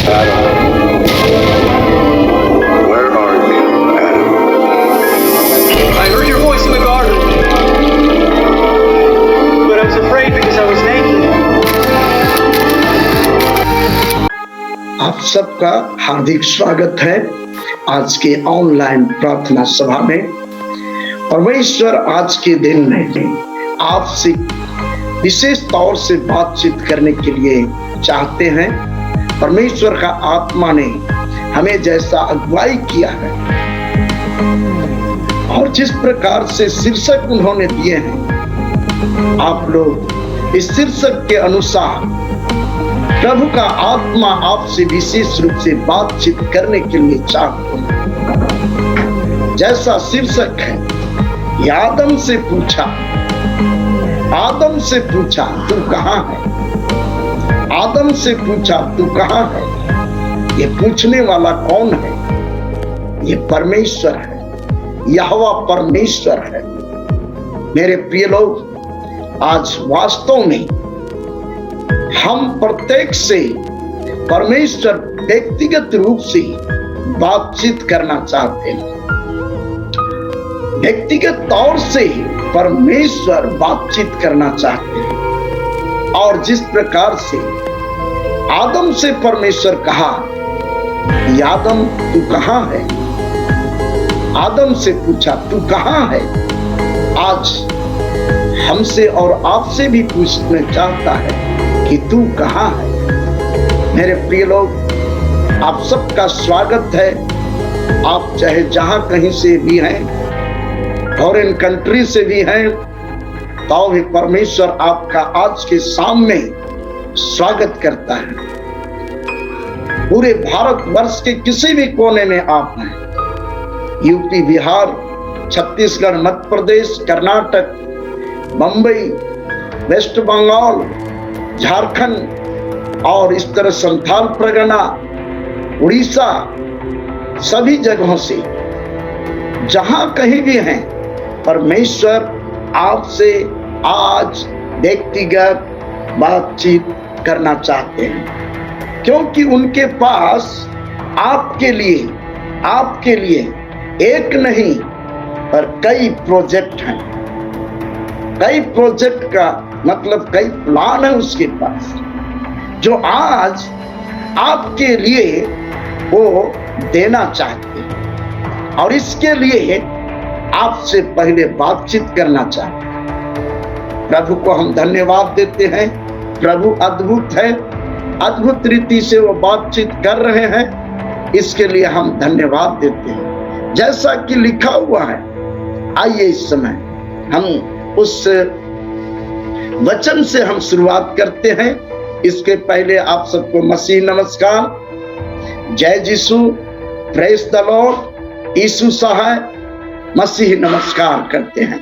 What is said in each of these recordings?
Adam, where are you, Adam? I heard your voice in the garden, but I was afraid because I was naked. आप सबका हार्दिक स्वागत है आज के online प्रार्थना सभा में। परमेश्वर आज के दिन में आपसे विशेष तौर से बातचीत करने के लिए चाहते हैं। परमेश्वर का आत्मा ने हमें जैसा अगुवाई किया है और जिस प्रकार से शीर्षक उन्होंने दिए हैं, आप लोग इस शीर्षक के अनुसार प्रभु का आत्मा आपसे विशेष रूप से बातचीत करने के लिए चाहते हैं। जैसा शीर्षक है, आदम से पूछा, आदम से पूछा तू कहां है? आदम से पूछा तू कहां है? ये पूछने वाला कौन है? ये परमेश्वर है, यहोवा परमेश्वर है। मेरे प्रिय लोग, आज वास्तव में हम प्रत्येक से परमेश्वर व्यक्तिगत रूप से बातचीत करना चाहते हैं। व्यक्तिगत तौर से परमेश्वर बातचीत करना चाहते हैं। और जिस प्रकार से आदम से परमेश्वर कहा, आदम तू कहां है? आदम से पूछा तू कहां है? आज हमसे और आपसे भी पूछना चाहता है कि तू कहां है। मेरे प्रिय लोग, आप सबका स्वागत है। आप चाहे जहां कहीं से भी हैं, फॉरेन कंट्री से भी हैं, तो भी परमेश्वर आपका आज के सामने स्वागत करता है। पूरे भारतवर्ष के किसी भी कोने में आप हैं, यूपी, बिहार, छत्तीसगढ़, मध्य प्रदेश, कर्नाटक, मुंबई, वेस्ट बंगाल, झारखंड और इस तरह संथाल परगना, उड़ीसा, सभी जगहों से जहां कहीं भी हैं, परमेश्वर आपसे आज व्यक्तिगत बातचीत करना चाहते हैं, क्योंकि उनके पास आपके लिए एक नहीं पर कई प्रोजेक्ट हैं। कई प्रोजेक्ट का मतलब कई प्लान है उसके पास, जो आज आपके लिए वो देना चाहते हैं और इसके लिए आपसे पहले बातचीत करना चाहते हैं। प्रभु को हम धन्यवाद देते हैं। प्रभु अद्भुत है, अद्भुत रीति से वो बातचीत कर रहे हैं, इसके लिए हम धन्यवाद देते हैं। जैसा कि लिखा हुआ है, आइए इस समय हम उस वचन से हम शुरुआत करते हैं। इसके पहले आप सबको मसीह नमस्कार, जय यीशु, प्रेज द लॉर्ड, यीशु सहाय, मसीह नमस्कार करते हैं।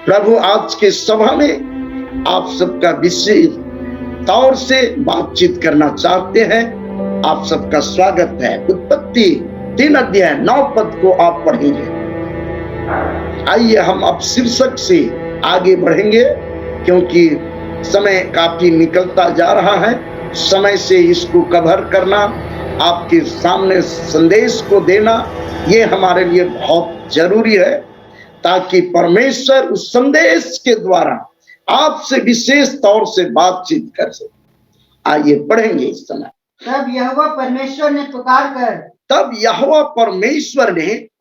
प्रभु आज के सभा में आप सबका विशेष तौर से बातचीत करना चाहते हैं। आप सबका स्वागत है। उत्पत्ति 3 अध्याय 9 पद को आप पढ़ेंगे। आइए हम अब शीर्षक से आगे बढ़ेंगे, क्योंकि समय काफी निकलता जा रहा है। समय से इसको कवर करना, आपके सामने संदेश को देना, ये हमारे लिए बहुत जरूरी है, ताकि परमेश्वर उस संदेश के द्वारा आपसे विशेष तौर से बातचीत कर सके। आइए पढ़ेंगे इस समय। तब यहोवा परमेश्वर ने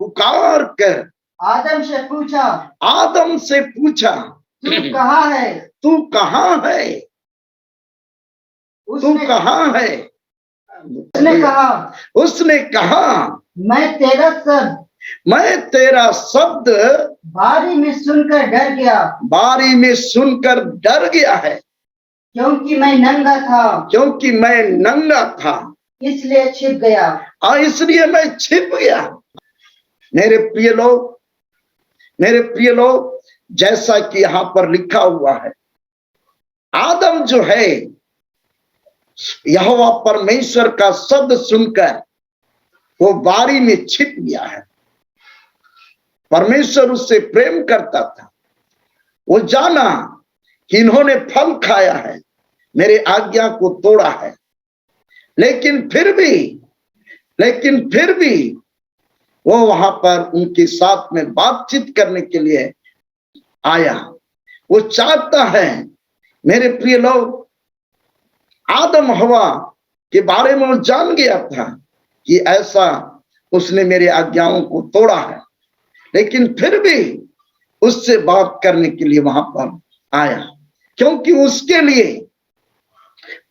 पुकार कर आदम से पूछा तू कहाँ है? तू कहाँ है? तू कहाँ है? उसने कहा मैं तेरा शब्द बारी में सुनकर डर गया है, क्योंकि मैं नंगा था, इसलिए छिप गया। मेरे प्रिय लोग, जैसा कि यहाँ पर लिखा हुआ है, आदम जो है, यहोवा परमेश्वर का शब्द सुनकर वो बारी में छिप गया है। परमेश्वर उससे प्रेम करता था। वो जाना कि इन्होंने फल खाया है, मेरे आज्ञा को तोड़ा है, लेकिन फिर भी वो वहां पर उनके साथ में बातचीत करने के लिए आया। वो चाहता है, मेरे प्रिय लोग, आदम हवा के बारे में वो जान गया था कि ऐसा उसने मेरे आज्ञाओं को तोड़ा है, लेकिन फिर भी उससे बात करने के लिए वहां पर आया, क्योंकि उसके लिए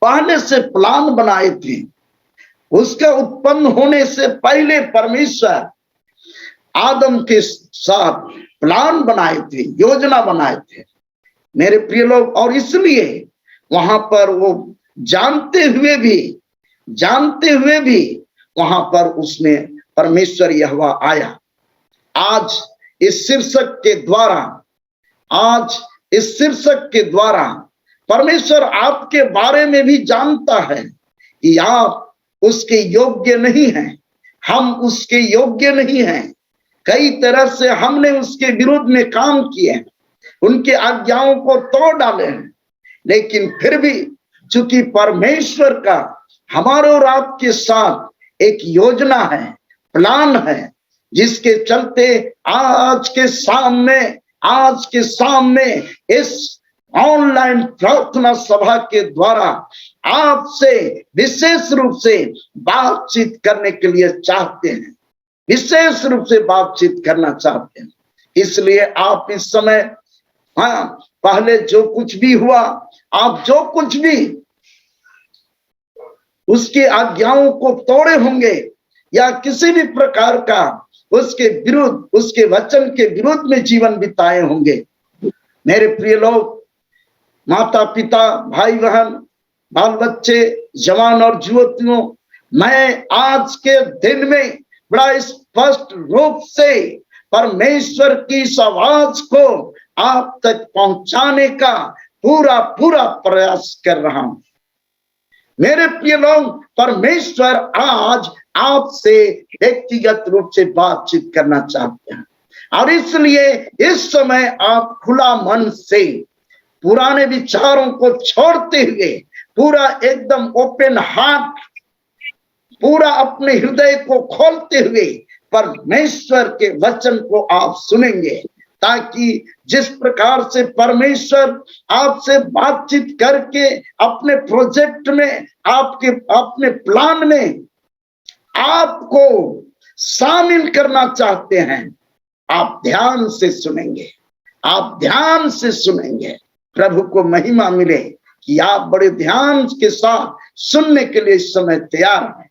पहले से प्लान बनाए थे। उसका उत्पन्न होने से पहले परमेश्वर आदम के साथ प्लान बनाए थे, योजना बनाए थे, मेरे प्रिय लोग। और इसलिए वहां पर वो जानते हुए भी वहां पर उसमें परमेश्वर यहोवा आया। आज इस शीर्षक के द्वारा परमेश्वर आपके बारे में भी जानता है कि आप उसके योग्य नहीं हैं, हम उसके योग्य नहीं हैं। कई तरह से हमने उसके विरुद्ध में काम किए हैं, उनके आज्ञाओं को तोड़ डाले हैं, लेकिन फिर भी चूंकि परमेश्वर का हमारे और आपके साथ एक योजना है, प्लान है, जिसके चलते आज के सामने इस ऑनलाइन प्रार्थना सभा के द्वारा आपसे विशेष रूप से बातचीत करने के लिए चाहते हैं, विशेष रूप से बातचीत करना चाहते हैं। इसलिए आप इस समय, पहले जो कुछ भी हुआ, आप जो कुछ भी उसकी आज्ञाओं को तोड़े होंगे या किसी भी प्रकार का उसके विरुद्ध, उसके वचन के विरुद्ध में जीवन बिताए होंगे, मेरे प्रिय लोग, माता पिता, भाई बहन, बाल बच्चे, जवान और युवतियों, मैं आज के दिन में बड़ा स्पष्ट रूप से परमेश्वर की इस आवाज को आप तक पहुंचाने का पूरा प्रयास कर रहा हूं। मेरे प्रिय लोग, परमेश्वर आज आपसे व्यक्तिगत रूप से बातचीत करना चाहते हैं, और इसलिए इस समय आप खुला मन से पुराने विचारों को छोड़ते हुए, पूरा एकदम ओपन हार्ट, पूरा अपने हृदय को खोलते हुए परमेश्वर के वचन को आप सुनेंगे, ताकि जिस प्रकार से परमेश्वर आपसे बातचीत करके अपने प्रोजेक्ट में, अपने प्लान में आपको शामिल करना चाहते हैं, आप ध्यान से सुनेंगे। प्रभु को महिमा मिले कि आप बड़े ध्यान के साथ सुनने के लिए इस समय तैयार हैं।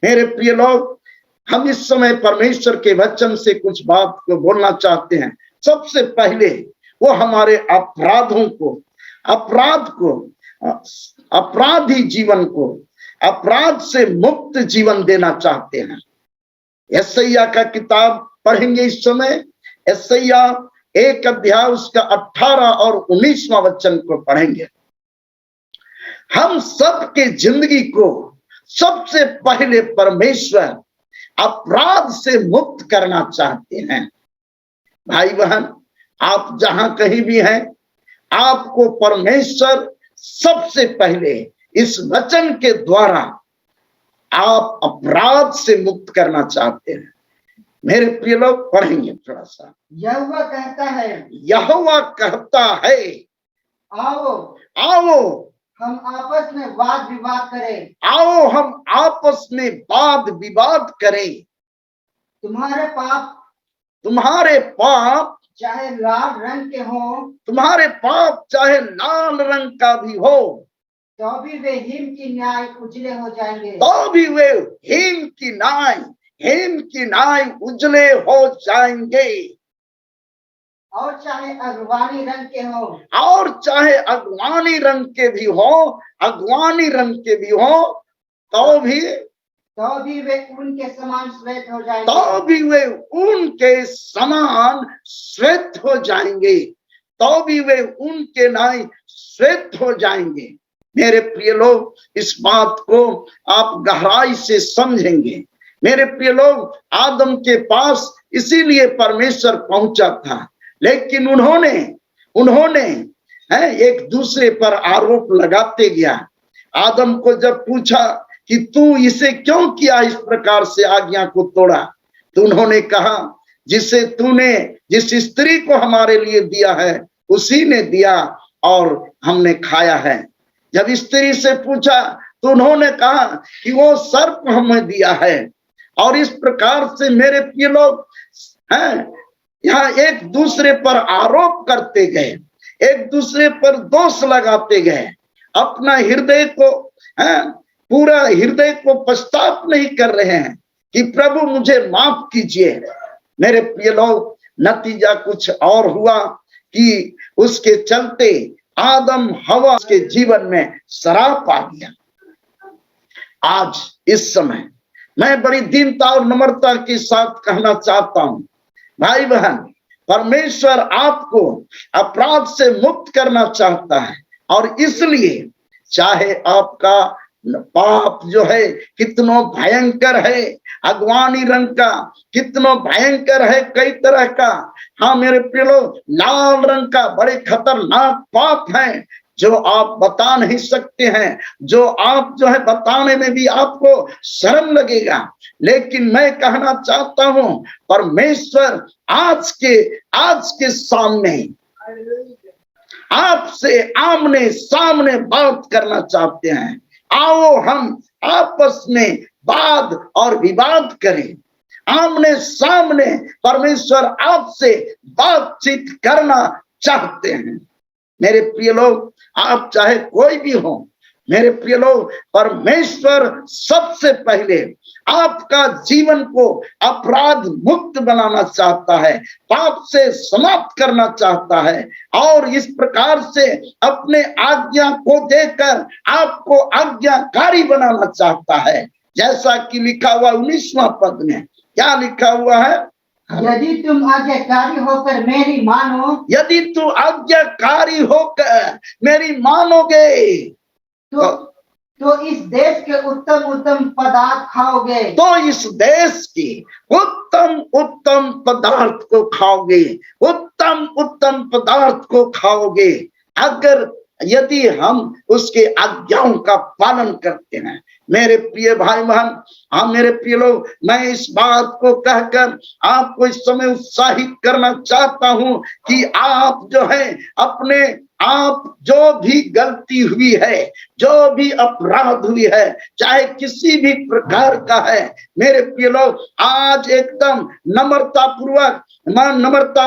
मेरे प्रिय लोग, हम इस समय परमेश्वर के वचन से कुछ बात को बोलना चाहते हैं। सबसे पहले वो हमारे अपराधी जीवन को, अपराध से मुक्त जीवन देना चाहते हैं। यशायाह का किताब पढ़ेंगे इस समय, यशायाह 1 अध्याय उसका 18 और 19वां वचन को पढ़ेंगे। हम सबके जिंदगी को सबसे पहले परमेश्वर अपराध से मुक्त करना चाहते हैं। भाई बहन, आप जहां कहीं भी हैं, आपको परमेश्वर सबसे पहले इस वचन के द्वारा आप अपराध से मुक्त करना चाहते हैं। मेरे प्रिय लोग, पढ़ेंगे थोड़ा सा। यहोवा कहता है, आओ हम आपस में वाद विवाद करें। तुम्हारे पाप चाहे लाल रंग के हो, तुम्हारे पाप चाहे लाल रंग का भी हो, तो भी वे हिम की न्याय उजले हो जाएंगे। हिम की न्याय उजले हो जाएंगे। और चाहे अगवानी रंग के हो, अगवानी रंग के भी हो, तो भी वे उनके समान श्वेत हो जाएंगे। मेरे प्रिय लोग, इस बात को आप गहराई से समझेंगे। मेरे प्रिय लोग, आदम के पास इसीलिए परमेश्वर पहुंचा था, लेकिन उन्होंने एक दूसरे पर आरोप लगाते गया। आदम को जब पूछा कि तू इसे क्यों किया, इस प्रकार से आज्ञा को तोड़ा। तो उन्होंने कहा, जिसे तूने जिस स्त्री को हमारे लिए दिया है उसी ने दिया और हमने खाया है। जब स्त्री से पूछा तो उन्होंने कहा कि वो सर्प हमें दिया है। और इस प्रकार से मेरे प्रिय लोग हैं, यहाँ एक दूसरे पर आरोप करते गए, एक दूसरे पर दोष लगाते गए, अपना हृदय को पूरा हृदय को पश्चाताप नहीं कर रहे हैं कि प्रभु मुझे माफ कीजिए। मेरे प्रिय लोग, नतीजा कुछ और हुआ कि उसके चलते आदम हवा के जीवन में श्राप आ गया। आज इस समय मैं बड़ी दीनता और नम्रता के साथ कहना चाहता हूं, भाई बहन, परमेश्वर आपको अपराध से मुक्त करना चाहता है। और इसलिए चाहे आपका पाप जो है कितना भयंकर है, अगवानी रंग का कितना भयंकर है, कई तरह का, हाँ मेरे प्रिय लोग, लाल रंग का बड़े खतरनाक पाप है जो आप बता नहीं सकते हैं, जो आप जो है बताने में भी आपको शर्म लगेगा। लेकिन मैं कहना चाहता हूं, परमेश्वर आज के सामने आपसे आमने सामने बात करना चाहते हैं। आओ हम आपस में वाद और विवाद करें। आमने सामने परमेश्वर आपसे बातचीत करना चाहते हैं। मेरे प्रिय लोग, आप चाहे कोई भी हो, मेरे प्रिय लोग, परमेश्वर सबसे पहले आपका जीवन को अपराध मुक्त बनाना चाहता है, पाप से समाप्त करना चाहता है और इस प्रकार से अपने आज्ञा को देकर आपको आज्ञाकारी बनाना चाहता है। जैसा कि लिखा हुआ 19वां पद में, क्या लिखा हुआ है? यदि तुम आज्ञाकारी होकर मेरी मानो, यदि तू आज्ञाकारी होकर मेरी मानोगे तो इस देश के उत्तम उत्तम पदार्थ खाओगे। तो इस देश की उत्तम उत्तम पदार्थ को खाओगे, उत्तम उत्तम पदार्थ को खाओगे, अगर यदि हम उसके आज्ञाओं का पालन करते हैं। मेरे प्रिय भाई बहन, हाँ मेरे प्रिय लोग, मैं इस बात को कहकर आपको इस समय उत्साहित करना चाहता हूं कि आप जो है अपने आप जो भी गलती हुई है, जो भी अपराध हुई है, चाहे किसी भी प्रकार का है, मेरे प्रिय लोग, आज एकदम नम्रता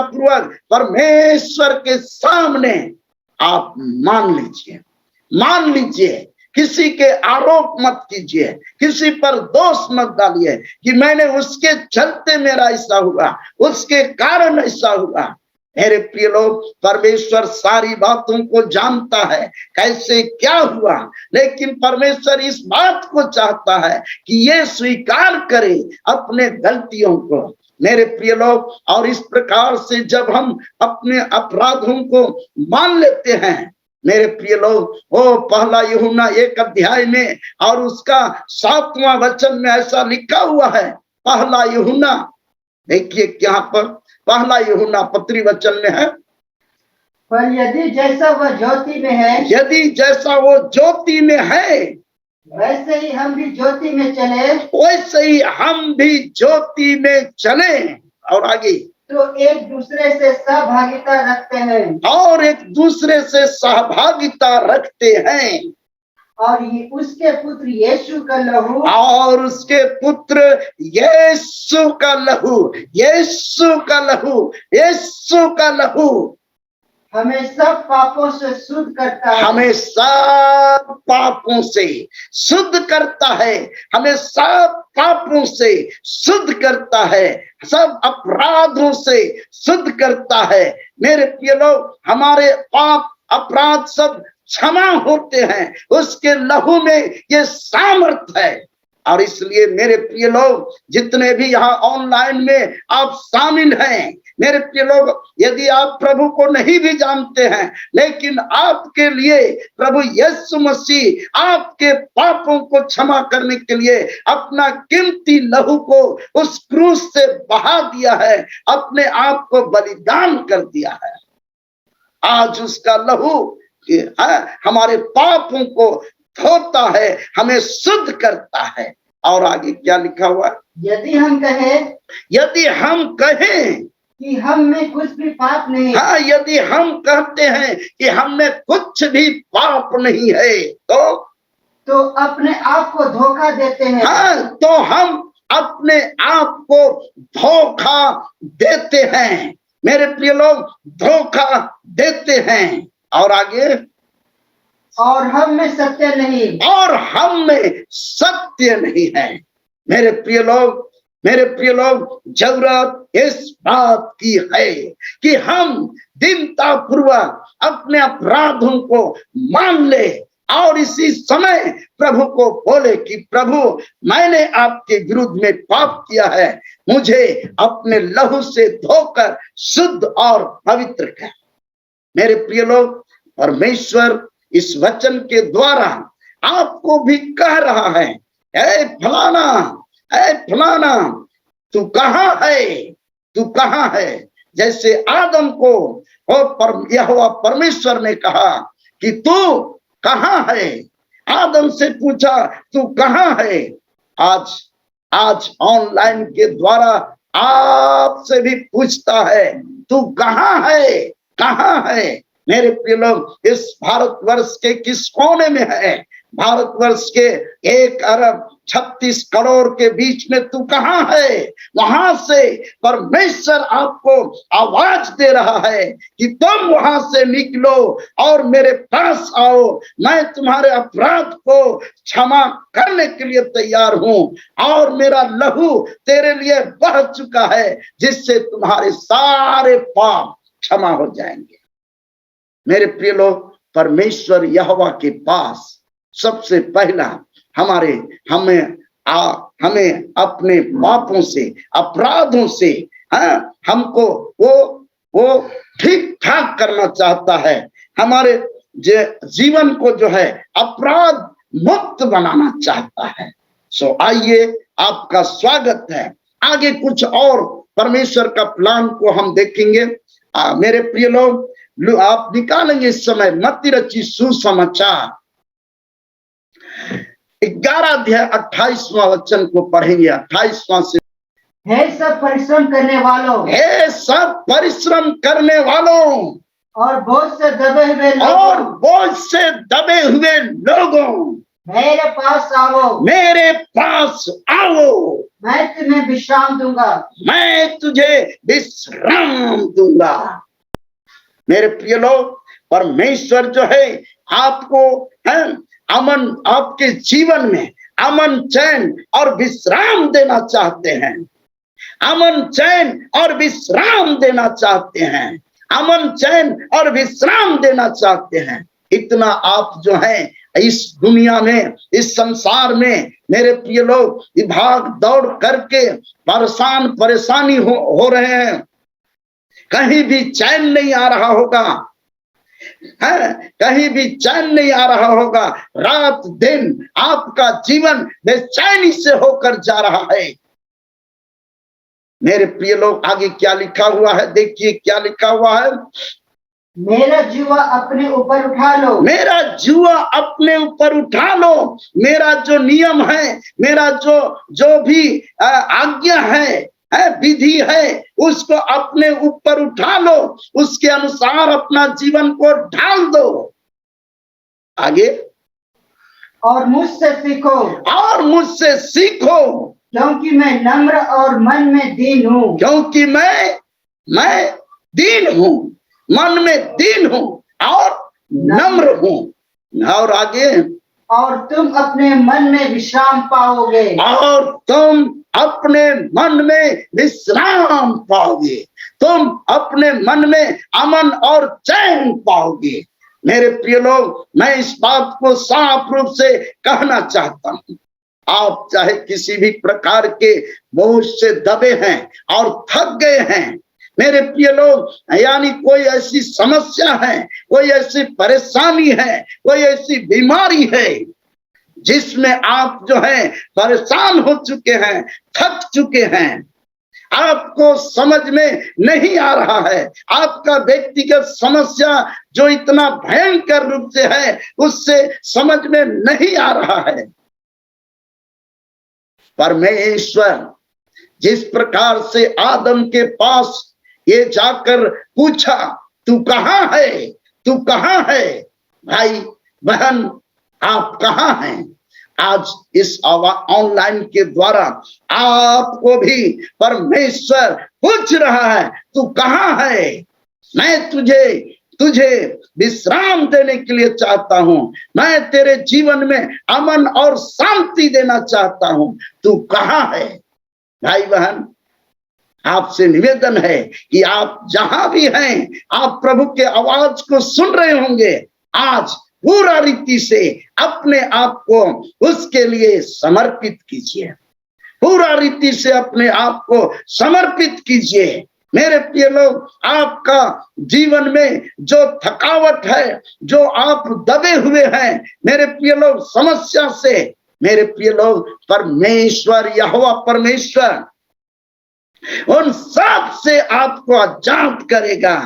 पूर्वक परमेश्वर के सामने आप मान लीजिए। किसी के आरोप मत कीजिए, किसी पर दोष मत डालिए कि मैंने उसके चलते मेरा ऐसा हुआ, उसके कारण ऐसा हुआ। मेरे प्रिय लोग, परमेश्वर सारी बातों को जानता है, कैसे क्या हुआ, लेकिन परमेश्वर इस बात को चाहता है कि ये स्वीकार करे अपने गलतियों को। मेरे प्रिय लोग, और इस प्रकार से जब हम अपने अपराधों को मान लेते हैं, मेरे प्रिय लोग, वो पहला यूहन्ना 1 अध्याय में और उसका 7वां वचन में ऐसा लिखा हुआ है। पहला यूहन्ना, देखिए यहाँ पर पहला यूहन्ना पत्री वचन में है, पर यदि जैसा वह ज्योति में है, यदि जैसा वो ज्योति में है, वैसे ही हम भी ज्योति में चले, वैसे ही हम भी ज्योति में चले। और आगे, तो एक दूसरे से सहभागिता रखते हैं, और एक दूसरे से सहभागिता रखते हैं, और ये उसके पुत्र यीशु का लहू, और उसके पुत्र यीशु का लहू, यीशु का लहू, यीशु का लहू हमें सब पापों से शुद्ध करता है, हमें सब पापों से शुद्ध करता है, हमें सब पापों से शुद्ध करता है, सब अपराधों से शुद्ध करता है। मेरे प्रिय लोग, हमारे पाप अपराध सब क्षमा होते हैं, उसके लहू में ये सामर्थ है। और इसलिए मेरे प्रिय लोग, जितने भी यहाँ ऑनलाइन में आप शामिल हैं, मेरे प्रिय लोग, यदि आप प्रभु को नहीं भी जानते हैं, लेकिन आपके लिए प्रभु यीशु मसीह आपके पापों को क्षमा करने के लिए अपना कीमती लहू को उस क्रूस से बहा दिया है, अपने आप को बलिदान कर दिया है। आज उसका लहू हमारे पापों को धोता है, हमें शुद्ध करता है। और आगे क्या लिखा हुआ है? यदि हम कहें यदि हम कहें, कि हम में कुछ भी पाप नहीं, हाँ, यदि हम कहते हैं कि हम में कुछ भी पाप नहीं है, तो अपने आप को धोखा देते हैं। हाँ, तो हम अपने आप को धोखा देते हैं। मेरे प्रिय लोग, धोखा देते हैं। और आगे, और हम में सत्य नहीं, और हम में सत्य नहीं है। मेरे प्रिय लोग, जरूरत इस बात की है कि हम दीनता पूर्वक अपने अपराधों को मान ले और इसी समय प्रभु को बोले कि प्रभु, मैंने आपके विरुद्ध में पाप किया है, मुझे अपने लहू से धोकर शुद्ध और पवित्र कर। मेरे प्रिय लोग, परमेश्वर इस वचन के द्वारा आपको भी कह रहा है, ऐ फलाना, तू कहाँ है, तू कहाँ है। जैसे आदम को यहोवा परमेश्वर ने कहा कि तू कहाँ है, आदम से पूछा तू कहाँ है। आज ऑनलाइन के द्वारा आपसे भी पूछता है, तू कहाँ है, कहाँ है। मेरे प्रिय लोग, इस भारतवर्ष के किस कोने में है? भारतवर्ष के 1,36 करोड़ के बीच में तू कहाँ है? वहां से परमेश्वर आपको आवाज दे रहा है कि तुम वहां से निकलो और मेरे पास आओ। मैं तुम्हारे अपराध को क्षमा करने के लिए तैयार हूं और मेरा लहू तेरे लिए बह चुका है, जिससे तुम्हारे सारे पाप क्षमा हो जाएंगे। मेरे प्रिय लोग, परमेश्वर यहोवा के पास सबसे पहला हमें अपने पापों से, अपराधों से, हमको वो ठीक ठाक करना चाहता है। हमारे जीवन को जो है अपराध मुक्त बनाना चाहता है। सो आइए, आपका स्वागत है। आगे कुछ और परमेश्वर का प्लान को हम देखेंगे। मेरे प्रिय लोग, आप निकालेंगे इस समय मत्ती रचित सुसमाचार 11 अध्याय 28वां वचन को पढ़ेंगे। 28वां से, हे सब परिश्रम करने वालों, हे सब परिश्रम करने वालों और बोझ से दबे हुए लोगों, मेरे पास आओ, मैं तुम्हें विश्राम दूंगा, मैं तुझे विश्राम दूंगा। मेरे प्रिय लोग, परमेश्वर जो है आपको अमन, आपके जीवन में अमन, चैन और विश्राम देना चाहते हैं। अमन, चैन और विश्राम देना चाहते हैं। अमन, चैन और विश्राम देना चाहते हैं। इतना आप जो है इस दुनिया में, इस संसार में, मेरे प्रिय लोग, भाग दौड़ करके परेशानी हो रहे हैं। कहीं भी चैन नहीं आ रहा होगा, कहीं भी चैन नहीं आ रहा होगा। रात दिन आपका जीवन बेचैनी से होकर जा रहा है। मेरे प्रिय लोग, आगे क्या लिखा हुआ है, देखिए क्या लिखा हुआ है। मेरा जुआ अपने ऊपर उठा लो, मेरा जुआ अपने ऊपर उठा लो। मेरा जो नियम है, मेरा जो भी आज्ञा है, विधि है, उसको अपने ऊपर उठा लो। उसके अनुसार अपना जीवन को ढाल दो। आगे, और मुझसे सीखो, क्योंकि मैं नम्र और मन में दीन हूँ, क्योंकि मैं दीन हूँ, मन में दीन हूँ और नम्र हूँ। और आगे, और तुम अपने मन में विश्राम पाओगे, और तुम अपने मन में विश्राम पाओगे। तुम अपने मन में अमन और चैन पाओगे। मेरे प्रिय लोग, मैं इस बात को साफ रूप से कहना चाहता हूँ, आप चाहे किसी भी प्रकार के बोझ से दबे हैं और थक गए हैं, मेरे प्रिय लोग, यानी कोई ऐसी समस्या है, कोई ऐसी परेशानी है, कोई ऐसी बीमारी है जिसमें आप जो है परेशान हो चुके हैं, थक चुके हैं, आपको समझ में नहीं आ रहा है, आपका व्यक्तिगत समस्या जो इतना भयंकर रूप से है उससे समझ में नहीं आ रहा है। परमेश्वर जिस प्रकार से आदम के पास ये जाकर पूछा, तू कहाँ है, तू कहाँ है? भाई बहन, आप कहाँ हैं? आज इस ऑनलाइन के द्वारा आपको भी परमेश्वर पूछ रहा है, तू कहाँ है? मैं तुझे विश्राम देने के लिए चाहता हूं, मैं तेरे जीवन में अमन और शांति देना चाहता हूं, तू कहाँ है? भाई बहन, आपसे निवेदन है कि आप जहां भी हैं, आप प्रभु के आवाज को सुन रहे होंगे, आज पूरा रीति से अपने आप को उसके लिए समर्पित कीजिए, पूरा रीति से अपने आप को समर्पित कीजिए। मेरे प्रिय लोग, आपका जीवन में जो थकावट है, जो आप दबे हुए हैं, मेरे प्रिय लोग, समस्या से, मेरे प्रिय लोग, परमेश्वर यहोवा परमेश्वर उन सब से आपको आजाद करेगा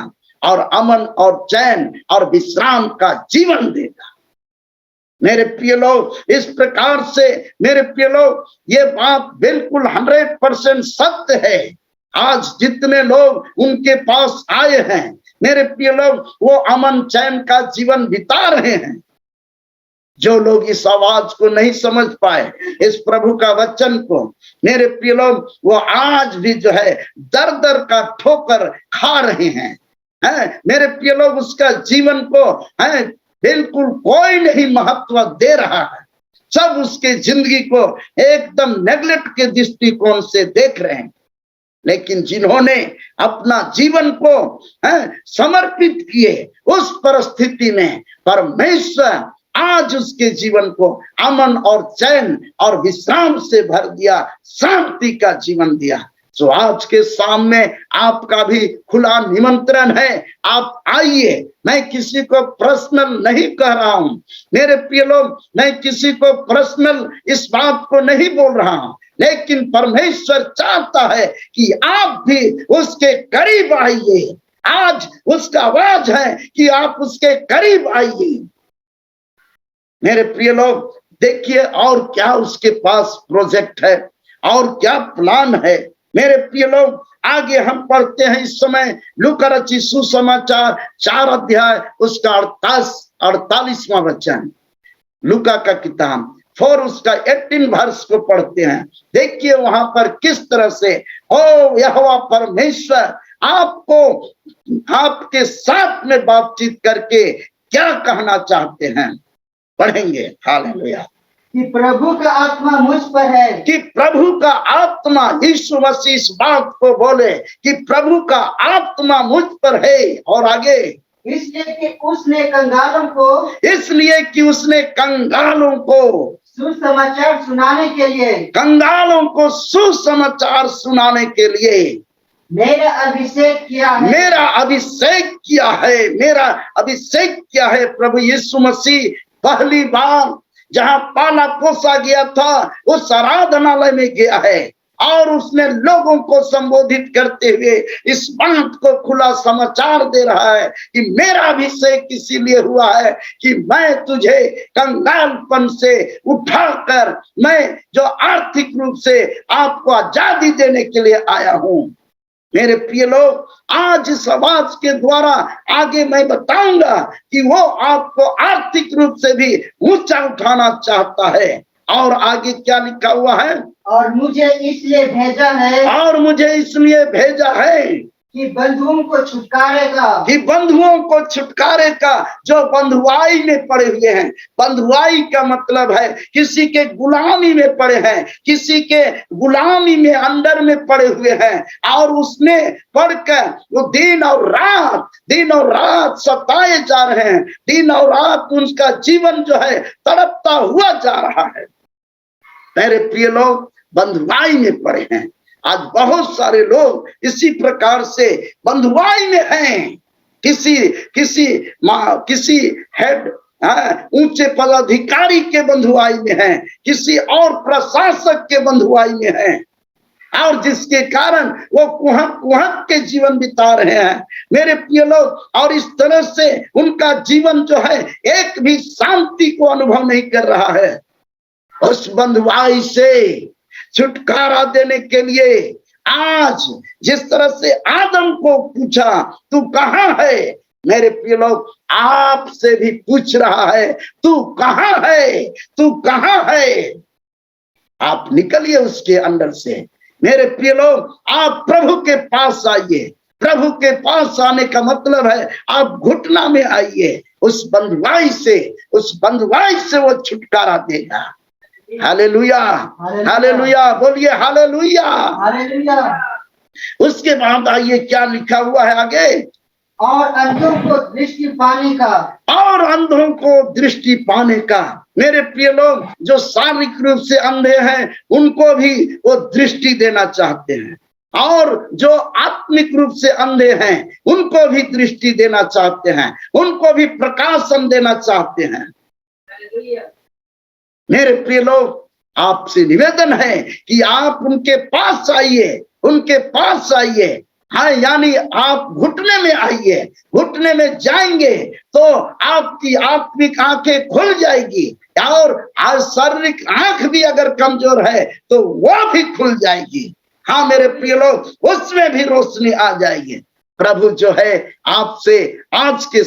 और अमन और चैन और विश्राम का जीवन देगा। मेरे प्रिय लोग, इस प्रकार से मेरे प्रिय लोग, ये बात बिल्कुल 100% सत्य है। आज जितने लोग उनके पास आए हैं, मेरे प्रिय लोग, वो अमन चैन का जीवन बिता रहे हैं। जो लोग इस आवाज को नहीं समझ पाए, इस प्रभु का वचन को, मेरे प्रिय लोग, वो आज भी जो है दर दर का ठोकर खा रहे हैं। मेरे प्रिय लोग, उसका जीवन को है बिल्कुल कोई नहीं महत्व दे रहा है, सब उसके जिंदगी को एकदम नेगलेक्ट के दृष्टिकोण से देख रहे हैं। लेकिन जिन्होंने अपना जीवन को समर्पित किए, उस परिस्थिति में परमेश्वर आज उसके जीवन को अमन और चैन और विश्राम से भर दिया, शांति का जीवन दिया। तो आज के सामने आपका भी खुला निमंत्रण है, आप आइए। मैं किसी को पर्सनल नहीं कह रहा हूं, मेरे प्रिय लोग, मैं किसी को पर्सनल इस बात को नहीं बोल रहा हूं, लेकिन परमेश्वर चाहता है कि आप भी उसके करीब आइए। आज उसका आवाज है कि आप उसके करीब आइए। मेरे प्रिय लोग, देखिए और क्या उसके पास प्रोजेक्ट है और क्या प्लान है। मेरे प्रिय लोग, आगे हम पढ़ते हैं इस समय लूका रचित सुसमाचार 4 अध्याय उसका 48वां वचन, लूका का किताब 4 उसका 18 वर्ष को पढ़ते हैं। देखिए वहां पर किस तरह से ओ यहोवा परमेश्वर आपको आपके साथ में बातचीत करके क्या कहना चाहते हैं। पढ़ेंगे। हालेलुया। कि प्रभु का आत्मा मुझ पर है, कि प्रभु का आत्मा, यीशु मसीह इस बात को बोले कि प्रभु का आत्मा मुझ पर है। और आगे, इसलिए कि उसने कंगालों को सुसमाचार सुनाने के लिए, कंगालों को सुसमाचार सुनाने के लिए मेरा अभिषेक किया है, मेरा अभिषेक किया है, मेरा अभिषेक किया है। प्रभु यीशु मसीह पहली बार जहां पाला पोसा गया था, उस आराधनालय में गया है और उसने लोगों को संबोधित करते हुए इस बात को खुला समाचार दे रहा है कि मेरा अभिषेक इसीलिए हुआ है कि मैं तुझे कंगालपन से उठाकर मैं जो आर्थिक रूप से आपको आजादी देने के लिए आया हूं। मेरे प्रिय लोग, आज इस आवाज के द्वारा आगे मैं बताऊंगा कि वो आपको आर्थिक रूप से भी ऊंचा उठाना चाहता है। और आगे क्या लिखा हुआ है, और मुझे इसलिए भेजा है, और मुझे इसलिए भेजा है कि बंधुओं को छुटकारेगा, कि बंधुओं को छुटकारेगा जो बंधुआई में पड़े हुए हैं। बंधुआई का मतलब है किसी के गुलामी में पड़े हैं, किसी के गुलामी में अंडर में पड़े हुए हैं और उसने पढ़कर वो दिन और रात सताए जा रहे हैं, दिन और रात उनका जीवन जो है तड़पता हुआ जा रहा है। मेरे प्रिय लोग, बंधुआई में पड़े हैं। आज बहुत सारे लोग इसी प्रकार से बंधुआई में हैं, किसी हेड ऊंचे पदाधिकारी के बंधुआई में हैं, किसी और प्रशासक के बंधुआई में हैं। और जिसके कारण वो कुहक कुहक के जीवन बिता रहे हैं मेरे प्रिय लोग, और इस तरह से उनका जीवन जो है एक भी शांति को अनुभव नहीं कर रहा है। उस बंधुआई से छुटकारा देने के लिए आज जिस तरह से आदम को पूछा तू कहाँ है, मेरे प्रिय लोग आपसे भी पूछ रहा है तू कहाँ है, तू कहाँ है। आप निकलिए उसके अंदर से मेरे प्रिय लोग, आप प्रभु के पास आइए। प्रभु के पास आने का मतलब है आप घुटना में आइए। उस बंधुआई से वो छुटकारा देगा। हालेलुया, हालेलुया, बोलिए हालेलुया, हालेलुया। उसके बाद आइए क्या लिखा हुआ है आगे, और अंधों को दृष्टि पाने का, और अंधों को दृष्टि पाने का। मेरे प्रिय लोग, जो शारीरिक रूप से अंधे हैं उनको भी वो दृष्टि देना चाहते हैं, और जो आत्मिक रूप से अंधे हैं उनको भी दृष्टि देना चाहते हैं, उनको भी प्रकाशन देना चाहते हैं। मेरे प्रिय लोग, आपसे निवेदन है कि आप उनके पास आइए, उनके पास आइए। हाँ, यानी आप घुटने में आइए। घुटने में जाएंगे तो आपकी आत्मिक आंखें खुल जाएगी, और आज शारीरिक आंख भी अगर कमजोर है तो वो भी खुल जाएगी। हाँ मेरे प्रिय लोग, उसमें भी रोशनी आ जाएगी। प्रभु जो है आपसे आज के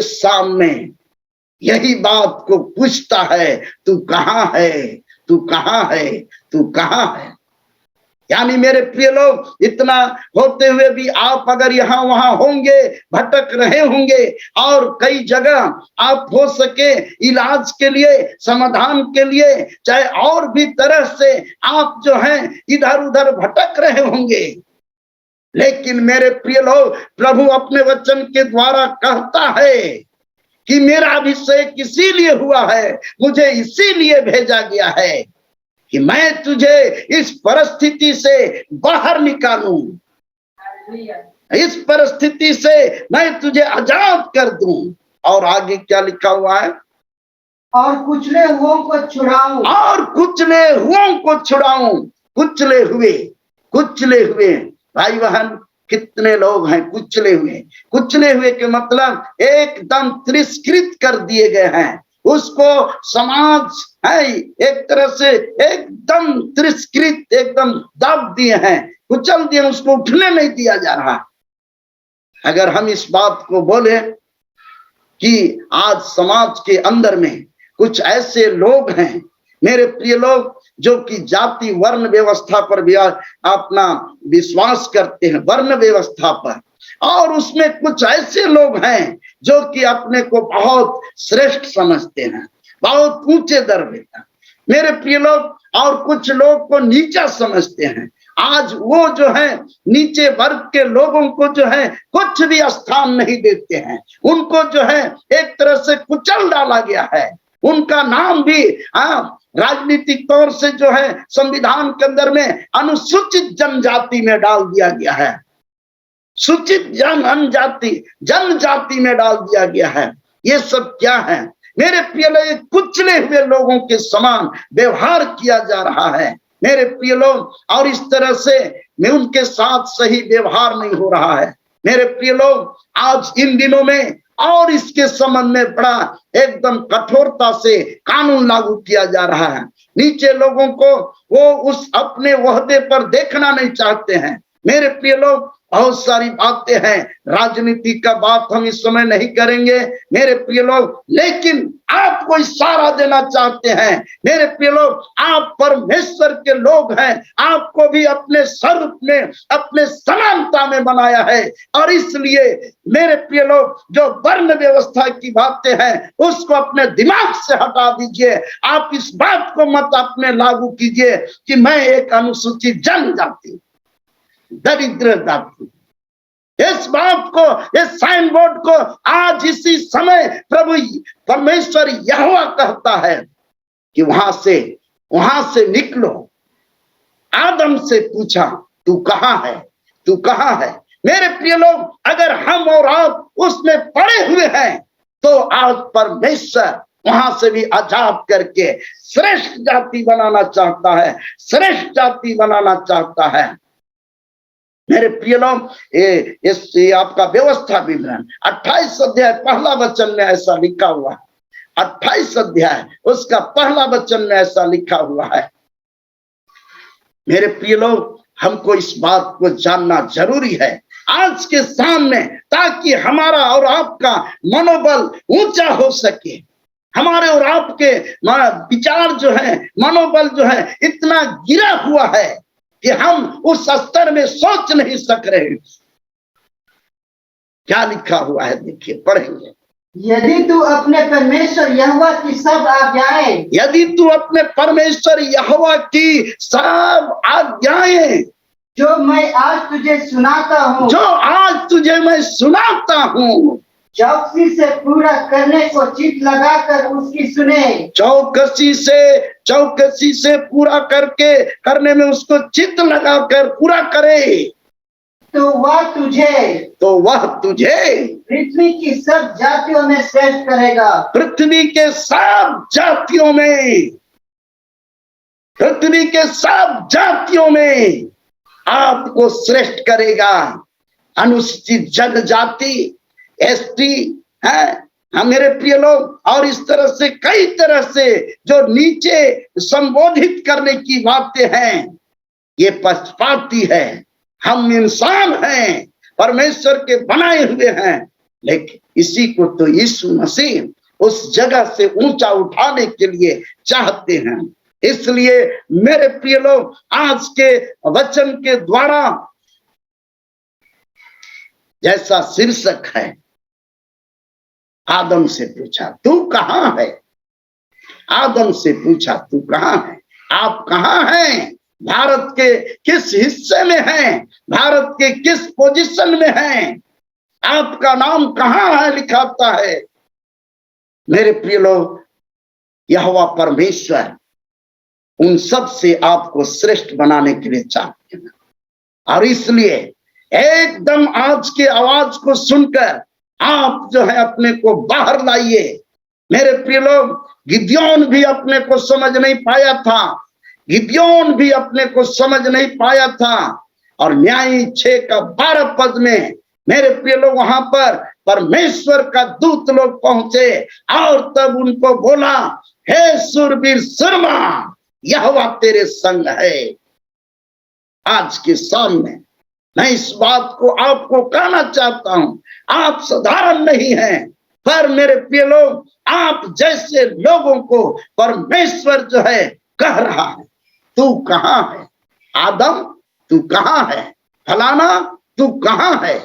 सामने यही बात को पूछता है, तू कहाँ है, तू कहाँ है, तू कहाँ है। यानी मेरे प्रिय लोग, इतना होते हुए भी आप अगर यहाँ वहां होंगे, भटक रहे होंगे, और कई जगह आप हो सके इलाज के लिए, समाधान के लिए, चाहे और भी तरह से आप जो हैं इधर उधर भटक रहे होंगे, लेकिन मेरे प्रिय लोग, प्रभु अपने वचन के द्वारा कहता है कि मेरा अभिषेक इसीलिए हुआ है, मुझे इसीलिए भेजा गया है कि मैं तुझे इस परिस्थिति से बाहर निकालूं, इस परिस्थिति से मैं तुझे आजाद कर दूं। और आगे क्या लिखा हुआ है, और कुचले हुओं को छुड़ाऊं, और कुचले हुओं को छुड़ाऊं। कुचले हुए भाई बहन, कितने लोग हैं कुचले हुए के मतलब एकदम तिरस्कृत कर दिए गए हैं। उसको समाज है एक तरह से एकदम तिरस्कृत, एकदम दब दिए हैं, कुचल दिए, उसको उठने नहीं दिया जा रहा। अगर हम इस बात को बोले कि आज समाज के अंदर में कुछ ऐसे लोग हैं मेरे प्रिय लोग, जो कि जाति वर्ण व्यवस्था पर भी अपना विश्वास करते हैं, वर्ण व्यवस्था पर, और उसमें कुछ ऐसे लोग हैं जो कि अपने को बहुत श्रेष्ठ समझते हैं, बहुत ऊंचे दर्जे का मेरे प्रिय लोग, और कुछ लोग को नीचा समझते हैं। आज वो जो है नीचे वर्ग के लोगों को जो है कुछ भी स्थान नहीं देते हैं, उनको जो है एक तरह से कुचल डाला गया है। उनका नाम भी राजनीतिक तौर से जो है संविधान के अंदर में अनुसूचित जनजाति में डाल दिया गया है, सूचित जनजाति में डाल दिया गया है। ये सब क्या है मेरे प्रिय लोग, कुचले हुए लोगों के समान व्यवहार किया जा रहा है मेरे प्रिय लोग, और इस तरह से मैं उनके साथ सही व्यवहार नहीं हो रहा है मेरे प्रिय लोग। आज इन दिनों में और इसके संबंध में बड़ा एकदम कठोरता से कानून लागू किया जा रहा है। नीचे लोगों को वो उस अपने ओहदे पर देखना नहीं चाहते हैं मेरे प्रिय लोग। बहुत सारी बातें हैं, राजनीति का बात हम इस समय नहीं करेंगे मेरे प्रिय लोग, लेकिन आपको इशारा देना चाहते हैं मेरे प्रिय लोग, आप परमेश्वर के लोग हैं, आपको भी अपने स्वरूप में, अपने समानता में बनाया है। और इसलिए मेरे प्रिय लोग, जो वर्ण व्यवस्था की बातें हैं उसको अपने दिमाग से हटा दीजिए। आप इस बात को मत अपने लागू कीजिए कि मैं एक अनुसूचित जनजाति, दरिद्र जाति, इस बात को, इस साइन बोर्ड को आज इसी समय प्रभु परमेश्वर यहोवा कहता है कि वहां से निकलो। आदम से पूछा तू कहाँ है, तू कहाँ है। मेरे प्रिय लोग, अगर हम और आप उसमें पड़े हुए हैं तो आज परमेश्वर वहां से भी आजाद करके श्रेष्ठ जाति बनाना चाहता है, श्रेष्ठ जाति बनाना चाहता है। मेरे प्रिय लोग, ये आपका व्यवस्था विवरण 28 अध्याय पहला वचन में ऐसा लिखा हुआ है। 28 अध्याय उसका पहला वचन में ऐसा लिखा हुआ है। मेरे प्रिय लोग, हमको इस बात को जानना जरूरी है आज के सामने, ताकि हमारा और आपका मनोबल ऊंचा हो सके। हमारे और आपके विचार जो है, मनोबल जो है, इतना गिरा हुआ है कि हम उस स्तर में सोच नहीं सक रहे। क्या लिखा हुआ है देखिए, पढ़ेंगे। यदि तू अपने परमेश्वर यहोवा की सब आज्ञाएं, यदि तू अपने परमेश्वर यहोवा की सब आज्ञाएं, जो मैं आज तुझे सुनाता हूँ, जो आज तुझे मैं सुनाता हूँ, चौकसी से पूरा करने को चित्त लगाकर उसकी सुने, चौकसी से पूरा करने में उसको चित्त लगाकर पूरा करे, तो वह तुझे पृथ्वी की सब जातियों में श्रेष्ठ करेगा। पृथ्वी के सब जातियों में आपको श्रेष्ठ करेगा। अनुसूचित जनजाति, एसटी है मेरे प्रिय लोग, और इस तरह से कई तरह से जो नीचे संबोधित करने की बातें हैं, ये पक्षपाती है। हम इंसान हैं, परमेश्वर के बनाए हुए हैं, लेकिन इसी को तो यीशु मसीह उस जगह से ऊंचा उठाने के लिए चाहते हैं। इसलिए मेरे प्रिय लोग, आज के वचन के द्वारा जैसा शीर्षक है, आदम से पूछा तू कहां है, आदम से पूछा तू कहां है, आप कहां हैं, भारत के किस हिस्से में हैं, भारत के किस पोजीशन में हैं, आपका नाम कहां है लिखाता है। मेरे प्रिय लोग, यहोवा परमेश्वर उन सब से आपको श्रेष्ठ बनाने के लिए चाहते हैं, और इसलिए एकदम आज के आवाज को सुनकर आप जो है अपने को बाहर लाइए। मेरे प्रिय लोग, गिदयोन भी अपने को समझ नहीं पाया था, गिदयोन भी अपने को समझ नहीं पाया था, और न्यायी 6:12 पद में मेरे प्रिय लोग, वहां पर परमेश्वर का दूत लोग पहुंचे और तब उनको बोला, हे सूरवीर सुरमा, यहोवा तेरे संग है। आज के सामने मैं इस बात को आपको कहना चाहता हूं, आप साधारण नहीं हैं, पर मेरे प्रिय लोग, आप जैसे लोगों को परमेश्वर जो है कह रहा है, तू कहां है आदम, तू कहां है फलाना, तू कहां है।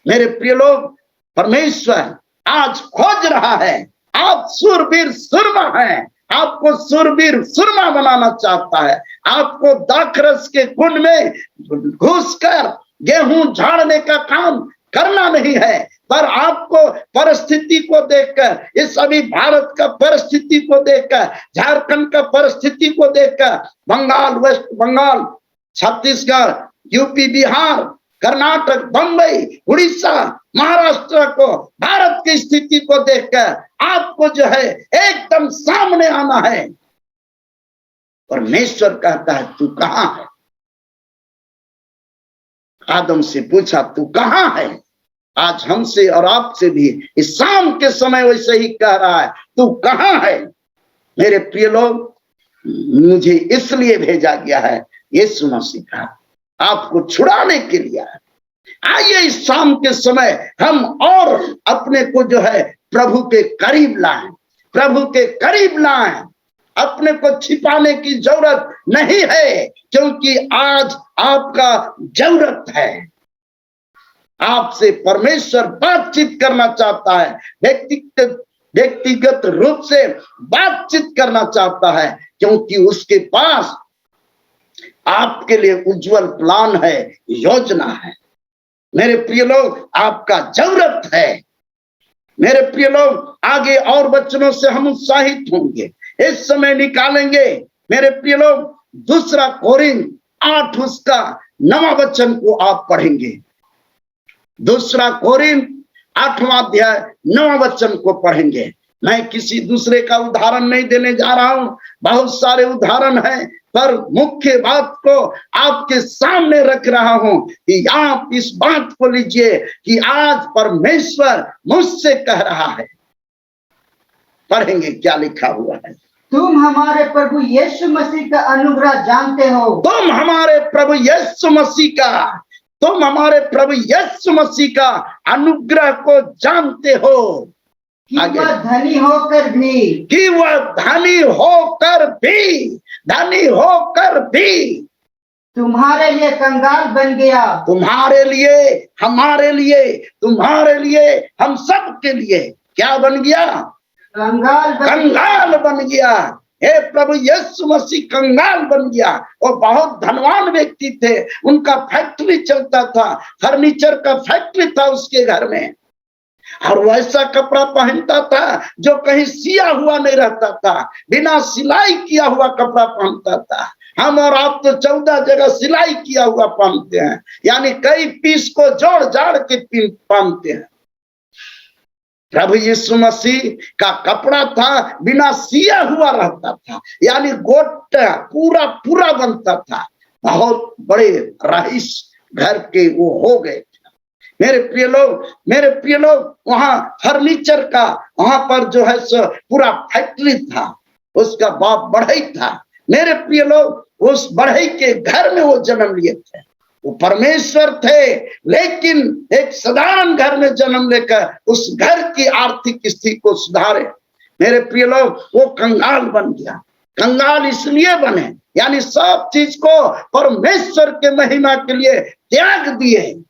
मेरे प्रिय लोग, परमेश्वर आज खोज रहा है। आप सूरवीर सुरमा हैं, आपको सूरवीर सुरमा बनाना चाहता है। आपको दाखरस के कुंड में घुसकर गेहूं झाड़ने का काम करना नहीं है, पर आपको परिस्थिति को देखकर, इस अभी भारत का परिस्थिति को देखकर, झारखंड का परिस्थिति को देखकर, बंगाल, वेस्ट बंगाल, छत्तीसगढ़, यूपी, बिहार, कर्नाटक, बंबई, उड़ीसा, महाराष्ट्र को, भारत की स्थिति को देखकर आपको जो है एकदम सामने आना है। परमेश्वर कहता है तू कहां है। आदम से पूछा तू कहां है। आज हमसे और आपसे भी इस शाम के समय वैसे ही कह रहा है, तू कहां है। मेरे प्रिय लोग, मुझे इसलिए भेजा गया है, यीशु मसीह का आपको छुड़ाने के लिए। आइए इस शाम के समय हम और अपने को जो है प्रभु के करीब लाएं, प्रभु के करीब लाएं। अपने को छिपाने की जरूरत नहीं है, क्योंकि आज आपका जरूरत है। आपसे परमेश्वर बातचीत करना चाहता है, व्यक्तिगत रूप से बातचीत करना चाहता है, क्योंकि उसके पास आपके लिए उज्जवल प्लान है, योजना है। मेरे प्रिय लोग, आपका जरूरत है। मेरे प्रिय लोग, आगे और वचनों से हम उत्साहित होंगे, इस समय निकालेंगे। मेरे प्रिय लोग, 2 कोरिन्थ 8 उसका 9वां वचन को आप पढ़ेंगे। 2 कोरिन्थ 8वां अध्याय 9वां वचन को पढ़ेंगे। मैं किसी दूसरे का उदाहरण नहीं देने जा रहा हूं, बहुत सारे उदाहरण हैं, पर मुख्य बात को आपके सामने रख रहा हूं कि आप इस बात को लीजिए कि आज परमेश्वर मुझसे कह रहा है। पढ़ेंगे क्या लिखा हुआ है। तुम हमारे प्रभु यीशु मसीह का अनुग्रह जानते हो। तुम हमारे प्रभु यीशु मसीह का अनुग्रह को जानते हो कि वह धनी होकर भी तुम्हारे लिए कंगाल बन गया। तुम्हारे लिए, हमारे लिए, तुम्हारे लिए, हम सब के लिए क्या बन गया? कंगाल बन गया। हे प्रभु यीशु मसीह कंगाल बन गया। वो बहुत धनवान व्यक्ति थे, उनका फैक्ट्री चलता था, फर्नीचर का फैक्ट्री था उसके घर में, और वैसा कपड़ा पहनता था जो कहीं सिया हुआ नहीं रहता था, बिना सिलाई किया हुआ कपड़ा पहनता था। हम और आप तो 14 जगह सिलाई किया हुआ पहनते हैं, यानी कई पीस को जोड़ जाड़ के पहनते हैं। प्रभु यीशु मसीह का कपड़ा था बिना सिया हुआ रहता था, यानी गोटा पूरा पूरा बनता था। बहुत बड़े रईस घर के वो हो गए। मेरे प्रिय लोग, वहां फर्नीचर का, वहां पर जो है सो पूरा फैक्ट्री था, उसका बाप बढ़ई था। मेरे प्रिय लोग, उस बढ़ई के घर में वो जन्म लिए थे। वो परमेश्वर थे, लेकिन एक साधारण घर में जन्म लेकर उस घर की आर्थिक स्थिति को सुधारे। मेरे प्रिय लोग, वो कंगाल बन गया। कंगाल इसलिए बने, यानी सब चीज को परमेश्वर के महिमा के लिए त्याग दिए,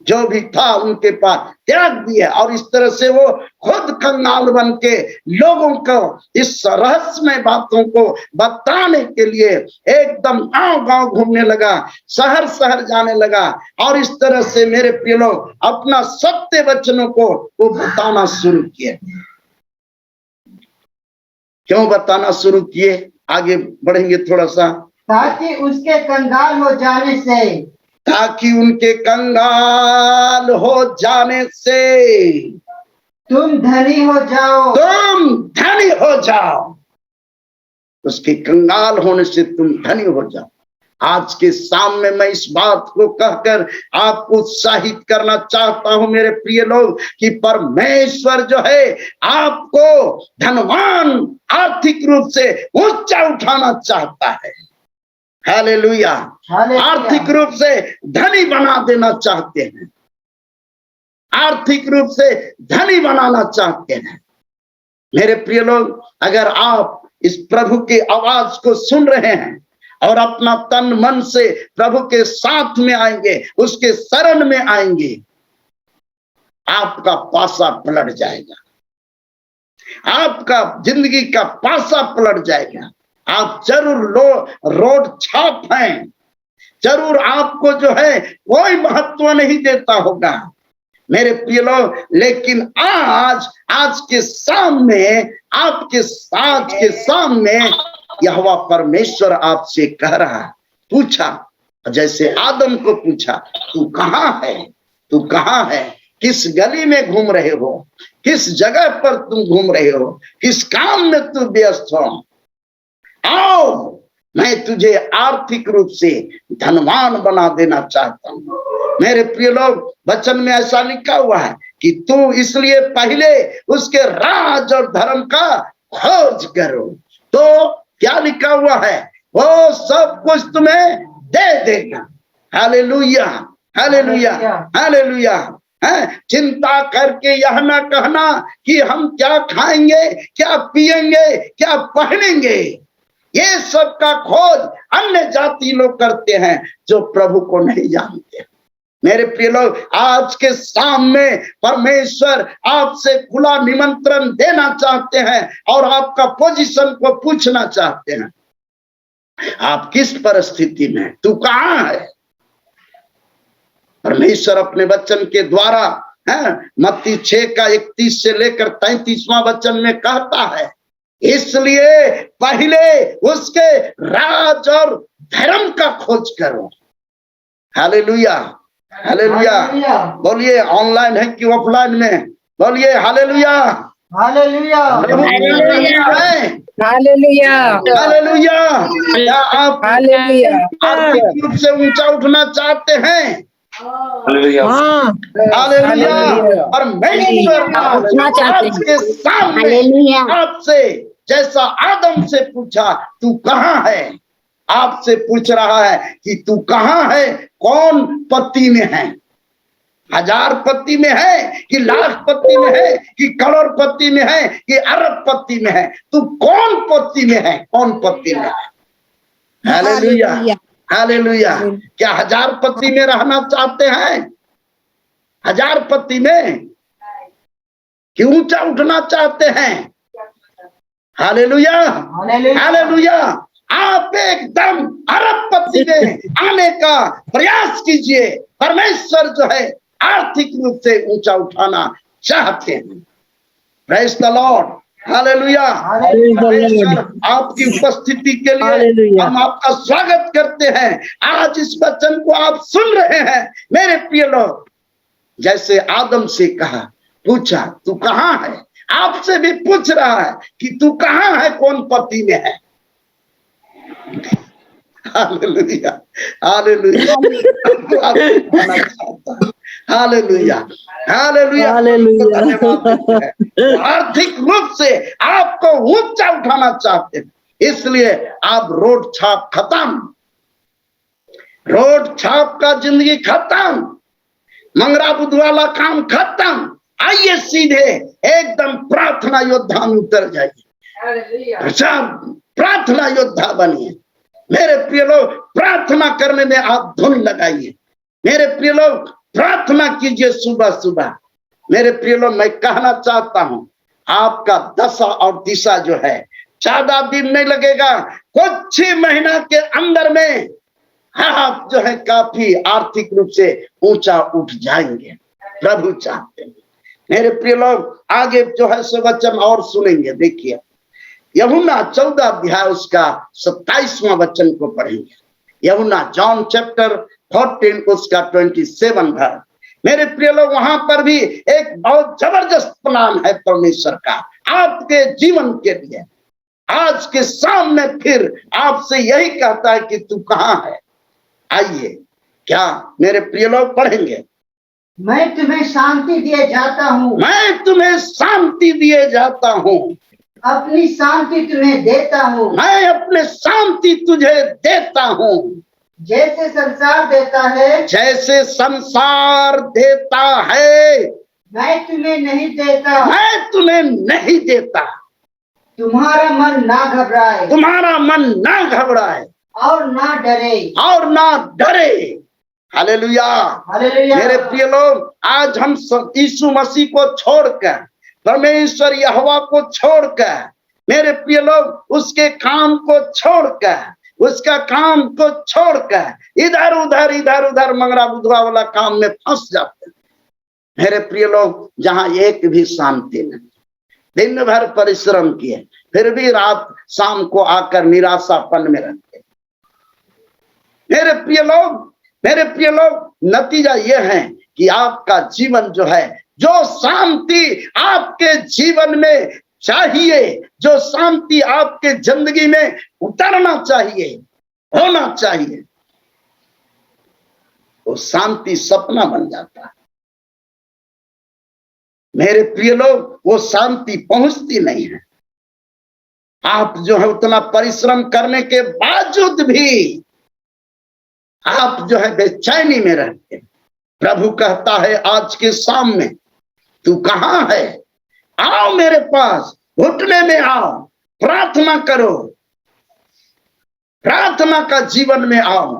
जो भी था उनके पास त्याग दिया, और इस तरह से वो खुद कंगाल बन के लोगों को इस रहस्यमय बातों को बताने के लिए एकदम गांव-गांव घूमने लगा, शहर जाने लगा, और इस तरह से मेरे प्रिय लोग अपना सत्य वचनों को वो बताना शुरू किए। क्यों बताना शुरू किए? आगे बढ़ेंगे थोड़ा सा। ताकि उसके कंगाल हो जाने से, ताकि उनके कंगाल हो जाने से तुम धनी हो जाओ। उसके कंगाल होने से तुम धनी हो जाओ। आज के सामने मैं इस बात को कहकर आपको उत्साहित करना चाहता हूं मेरे प्रिय लोग, कि परमेश्वर जो है आपको धनवान आर्थिक रूप से ऊंचा उठाना चाहता है। हालेलुया। आर्थिक रूप से धनी बना देना चाहते हैं, आर्थिक रूप से धनी बनाना चाहते हैं। मेरे प्रिय लोग, अगर आप इस प्रभु की आवाज को सुन रहे हैं और अपना तन मन से प्रभु के साथ में आएंगे, उसके शरण में आएंगे, आपका पासा पलट जाएगा, आपका जिंदगी का पासा पलट जाएगा। आप जरूर रोड छाप हैं, जरूर आपको जो है कोई महत्व नहीं देता होगा मेरे प्रिय लोग, लेकिन आज के सामने, आपके साथ के सामने यहोवा परमेश्वर आपसे कह रहा है। पूछा, जैसे आदम को पूछा, तू कहाँ है? किस गली में घूम रहे हो? किस जगह पर तुम घूम रहे हो? किस काम में तू व्यस्त हो? आओ, मैं तुझे आर्थिक रूप से धनवान बना देना चाहता हूं। मेरे प्रिय लोग, वचन में ऐसा लिखा हुआ है कि तू इसलिए पहले उसके राज और धर्म का खोज करो, तो क्या लिखा हुआ है? वो सब कुछ तुम्हें दे देगा। Hallelujah, hallelujah, hallelujah. चिंता करके यह ना कहना कि हम क्या खाएंगे, क्या पिएंगे, क्या पहनेंगे। ये सब का खोज अन्य जाति लोग करते हैं जो प्रभु को नहीं जानते। मेरे प्रिय लोग, आज के सामने परमेश्वर आपसे खुला निमंत्रण देना चाहते हैं और आपका पोजीशन को पूछना चाहते हैं। आप किस परिस्थिति में, तू कहाँ है? परमेश्वर अपने वचन के द्वारा मत्ती 6 का 31 से लेकर 33वां वचन में कहता है, इसलिए पहले उसके राज और धर्म का खोज करो। Hallelujah, hallelujah. बोलिए, ऑनलाइन है कि ऑफलाइन में? बोलिए हालेलुया। हालेलुया। प्रभु क्या करना है? Hallelujah hallelujah. क्या आप हालेलुया आर्थिक रूप से ऊंचा उठना चाहते हैं? हाँ हालेलुया। हालेलुया। परमेश्वर उठना चाहते आज हैं। के सामने हालेलुया। आपसे जैसा आदम से पूछा तू कहाँ है, आपसे पूछ रहा है कि तू कहाँ है, कौन पत्ती में है, 1000 पत्ती में है कि लाख पत्ती में है कि करोड़ पत्ती में है कि अरब पत्ती में है, तू कौन पत्ती में है, कौन पत्ती में है? Hallelujah hallelujah. क्या 1000 पत्ती में रहना चाहते हैं? 1000 पत्ती में कि ऊंचा उठना चाहते हैं? Hallelujah hallelujah. आप एकदम अरब पत्ती में आने का प्रयास कीजिए। परमेश्वर जो है आर्थिक रूप से ऊंचा उठाना चाहते हैं। Praise the Lord. हालेलुया। परमेश्वर आपकी उपस्थिति के लिए हालेलुया। हम आपका स्वागत करते हैं। आज इस वचन को आप सुन रहे हैं मेरे प्रिय लोग। जैसे आदम से कहा, पूछा तू कहाँ है, आपसे भी पूछ रहा है कि तू कहाँ है, कौन पत्ती में है? Hallelujah hallelujah. Hallelujah hallelujah. धन्यवाद देते हैं। आर्थिक रूप से आपको ऊंचा उठाना चाहते हैं, इसलिए आप रोड छाप खत्म, रोड छाप का जिंदगी खत्म, मंगरा बुध वाला काम खत्म। आइए सीधे एकदम प्रार्थना योद्धा में उतर जाइए। अच्छा, प्रार्थना योद्धा बनिए। मेरे प्रिय लोग, प्रार्थना करने में आप धुन लगाइए। मेरे प्रिय लोग, प्रार्थना कीजिए सुबह सुबह। मेरे प्रिय लोग, मैं कहना चाहता हूं आपका दशा और दिशा जो है, 14 दिन नहीं लगेगा, कुछ ही महीना के अंदर में आप जो है काफी आर्थिक रूप से ऊंचा उठ जाएंगे। प्रभु चाहते हैं। मेरे प्रिय लोग, आगे जो है सो वचन और सुनेंगे। देखिए यूहन्ना 14 अध्याय उसका 27वां वचन को पढ़ेंगे। यूहन्ना जॉन चैप्टर 14 उसका 27 वर्ष। मेरे प्रिय लोग, वहां पर भी एक बहुत जबरदस्त प्लान है परमेश्वर का आपके जीवन के लिए। आज के सामने फिर आपसे यही कहता है कि तू कहाँ है। आइए, क्या मेरे प्रिय लोग पढ़ेंगे? मैं तुम्हें शांति दिए जाता हूँ, मैं तुम्हें शांति दिए जाता हूँ, अपनी शांति तुम्हें देता हूँ। मैं अपने शांति तुझे देता हूँ। जैसे संसार देता है, जैसे संसार देता है, मैं तुम्हें नहीं देता। मैं तुम्हें नहीं देता। तुम्हारा मन ना घबराए, तुम्हारा मन ना घबराए और ना डरे, और ना डरे। Hallelujah hallelujah. मेरे प्रिय लोग, आज हम यीशु मसीह को छोड़कर, परमेश्वर यहोवा को छोड़कर, मेरे प्रिय लोग उसके काम को छोड़कर, उसका काम को छोड़कर इधर उधर मंगरा बुधवा वाला काम में फंस जाते हैं। मेरे प्रिय लोग, जहां एक भी शांति नहीं, दिन भर परिश्रम किए फिर भी रात शाम को आकर निराशापन में रहते। मेरे प्रिय लोग, नतीजा यह है कि आपका जीवन जो है, जो शांति आपके जीवन में चाहिए, जो शांति आपके जिंदगी में उतरना चाहिए, होना चाहिए, वो शांति सपना बन जाता है। मेरे प्रिय लोग, वो शांति पहुंचती नहीं है। आप जो है उतना परिश्रम करने के बावजूद भी आप जो है बेचैनी में रहते। प्रभु कहता है आज के सामने, तू कहाँ है? आओ मेरे पास, घुटने में आओ, प्रार्थना करो, प्रार्थना का जीवन में आओ।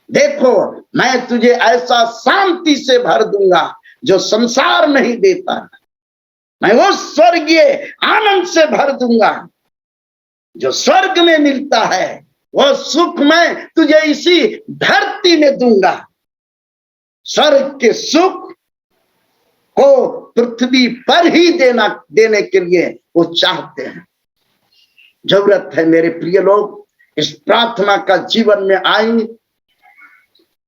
देखो, मैं तुझे ऐसा शांति से भर दूंगा जो संसार नहीं देता। मैं वो स्वर्गीय आनंद से भर दूंगा जो स्वर्ग में मिलता है। वो सुख मैं तुझे इसी धरती में दूंगा। स्वर्ग के सुख को पृथ्वी पर ही देने के लिए वो चाहते हैं। जरूरत है मेरे प्रिय लोग, इस प्रार्थना का जीवन में आएंगे।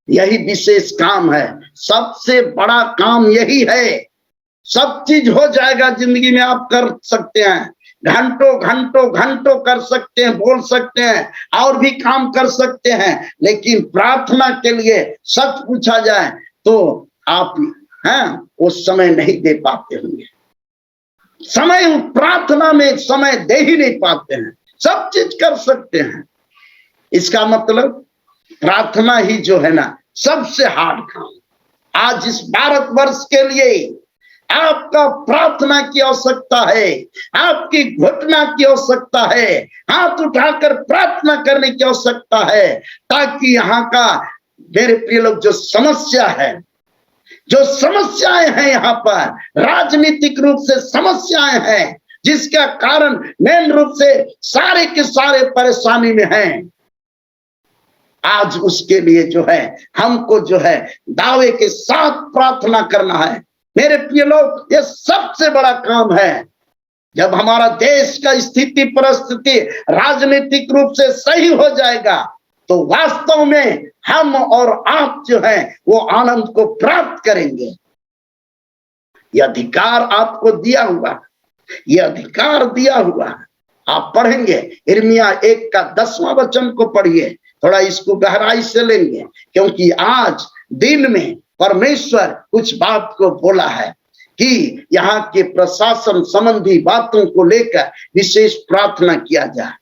यही विशेष काम है, सबसे बड़ा काम यही है। सब चीज हो जाएगा जिंदगी में, आप कर सकते हैं, घंटों घंटों घंटों कर सकते हैं, बोल सकते हैं और भी काम कर सकते हैं, लेकिन प्रार्थना के लिए सच पूछा जाए तो आप वो समय नहीं दे पाते होंगे। समय प्रार्थना में समय दे ही नहीं पाते हैं। सब चीज कर सकते हैं, इसका मतलब प्रार्थना ही जो है ना सबसे हार्ड काम। आज इस भारतवर्ष के लिए आपका प्रार्थना की आवश्यकता है, आपकी घुटना की आवश्यकता है, हाथ उठाकर प्रार्थना करने की आवश्यकता है, ताकि यहाँ का मेरे प्रिय लोग जो समस्या है, जो समस्याएं हैं यहाँ पर राजनीतिक रूप से समस्याएं हैं, जिसका कारण मेन रूप से सारे के सारे परेशानी में हैं, आज उसके लिए जो है हमको जो है दावे के साथ प्रार्थना करना है। मेरे प्रिय लोग, ये सबसे बड़ा काम है। जब हमारा देश का स्थिति परिस्थिति राजनीतिक रूप से सही हो जाएगा तो वास्तव में हम और आप जो है वो आनंद को प्राप्त करेंगे। यह अधिकार आपको दिया हुआ, यह अधिकार दिया हुआ। आप पढ़ेंगे यिर्मयाह 1 का 10वां वचन को पढ़िए, थोड़ा इसको गहराई से लेंगे, क्योंकि आज दिन में परमेश्वर कुछ बात को बोला है कि यहाँ के प्रशासन संबंधी बातों को लेकर विशेष प्रार्थना किया जाए।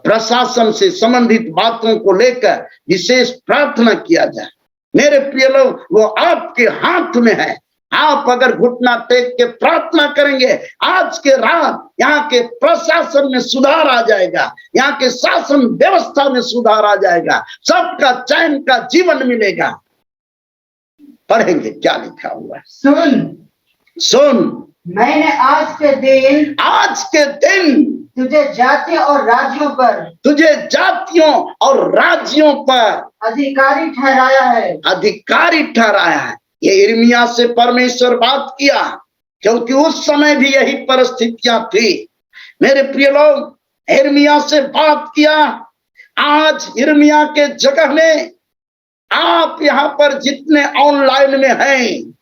प्रशासन से संबंधित बातों को लेकर विशेष प्रार्थना किया जाए। मेरे प्रिय लोग, वो आपके हाथ में है। आप अगर घुटना टेक के प्रार्थना करेंगे, आज के रात यहाँ के प्रशासन में सुधार आ जाएगा, यहाँ के शासन व्यवस्था में सुधार आ जाएगा, सबका चैन का जीवन मिलेगा। पढ़ेंगे क्या लिखा हुआ है। सुन मैंने आज के दिन तुझे जातियों और राज्यों पर अधिकारी ठहराया है। ये यिर्मयाह से परमेश्वर बात किया, क्योंकि उस समय भी यही परिस्थितियां थी। मेरे प्रिय लोग, यिर्मयाह से बात किया। आज यिर्मयाह के जगह में आप यहाँ पर जितने ऑनलाइन में हैं,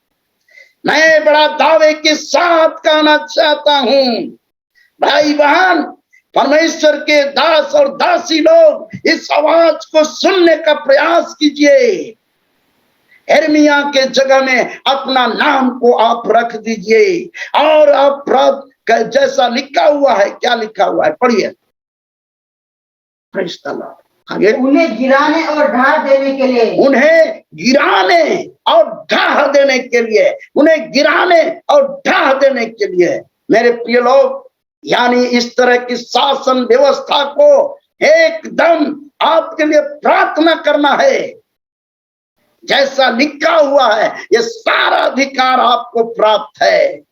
मैं बड़ा दावे के साथ कहना चाहता हूं, भाई बहन, परमेश्वर के दास और दासी लोग, इस आवाज को सुनने का प्रयास कीजिए। यिर्मयाह के जगह में अपना नाम को आप रख दीजिए और आप जैसा लिखा हुआ है, क्या लिखा हुआ है पढ़िए। आगे, उन्हें गिराने और ढा देने के लिए, उन्हें गिराने और ढा देने के लिए, उन्हें गिराने और ढा देने के लिए। मेरे प्रिय लोग, यानी इस तरह की शासन व्यवस्था को एकदम आपके लिए प्रार्थना करना है। जैसा लिखा हुआ है, ये सारा अधिकार आपको प्राप्त है।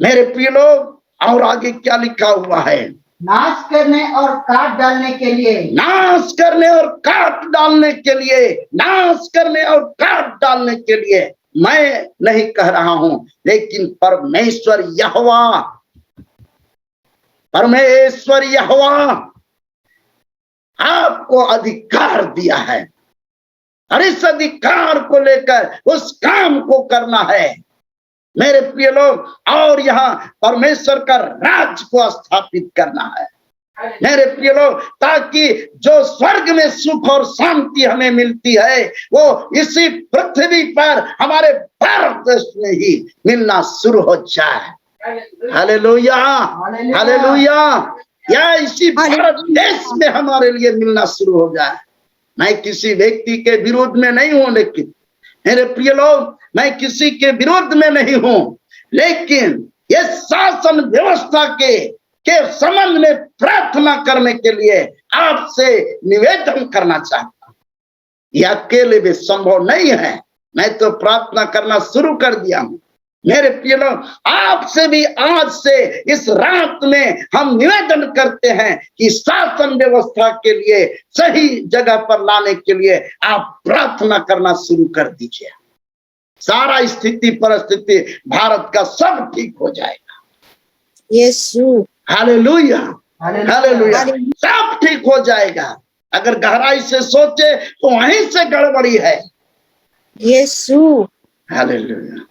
मेरे प्रिय लोग, और आगे क्या लिखा हुआ है? नाश करने और काट डालने के लिए, नाश करने और काट डालने के लिए, नाश करने और काट डालने के लिए। मैं नहीं कह रहा हूं, लेकिन परमेश्वर यहोवा आपको अधिकार दिया है, और इस अधिकार को लेकर उस काम को करना है। मेरे प्रिय लोग, और यहाँ परमेश्वर का राज को स्थापित करना है। मेरे प्रिय लोग, ताकि जो स्वर्ग में सुख और शांति हमें मिलती है, वो इसी पृथ्वी पर हमारे भारत देश में ही मिलना शुरू हो जाए। Hallelujah, hallelujah. या इसी भारत देश में हमारे लिए मिलना शुरू हो जाए। मैं किसी व्यक्ति के विरोध में नहीं हूं, लेकिन मेरे प्रिय लोग, मैं किसी के विरोध में नहीं हूं, लेकिन ये शासन व्यवस्था के संबंध में प्रार्थना करने के लिए आपसे निवेदन करना चाहता हूं। यह अकेले भी संभव नहीं है, मैं तो प्रार्थना करना शुरू कर दिया हूं। मेरे प्रिय लोग, आपसे भी आज से इस रात में हम निवेदन करते हैं कि शासन व्यवस्था के लिए सही जगह पर लाने के लिए आप प्रार्थना करना शुरू कर दीजिए। सारा स्थिति परिस्थिति भारत का सब ठीक हो जाएगा। यीशु, हालेलुया, हालेलुया। सब ठीक हो जाएगा। अगर गहराई से सोचे तो वहीं से गड़बड़ी है। यीशु, हालेलुया।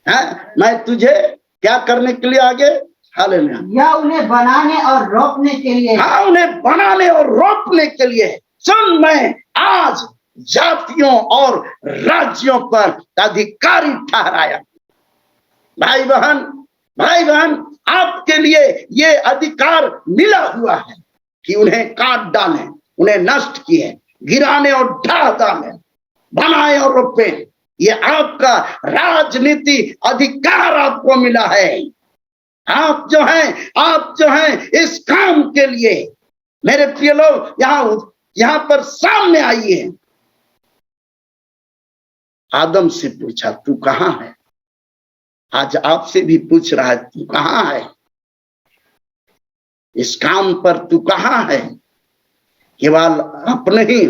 मैं तुझे क्या करने के लिए आगे, हालेलुया, यह उन्हें बनाने और रोपने के लिए, हाँ, उन्हें बनाने और रोपने के लिए। सुन, मैं आज जातियों और राज्यों पर अधिकारी ठहराया। भाई बहन, आपके लिए ये अधिकार मिला हुआ है कि उन्हें काट डालें, उन्हें नष्ट किए, गिराने और ढा डालें, बनाए और रोपे। ये आपका राजनीति अधिकार आपको मिला है। आप जो हैं इस काम के लिए, मेरे प्रिय लोग, यहाँ पर सामने आइए। आदम से पूछा, तू कहाँ है? आज आपसे भी पूछ रहा है, तू कहाँ है? इस काम पर तू कहाँ है? केवल अपने ही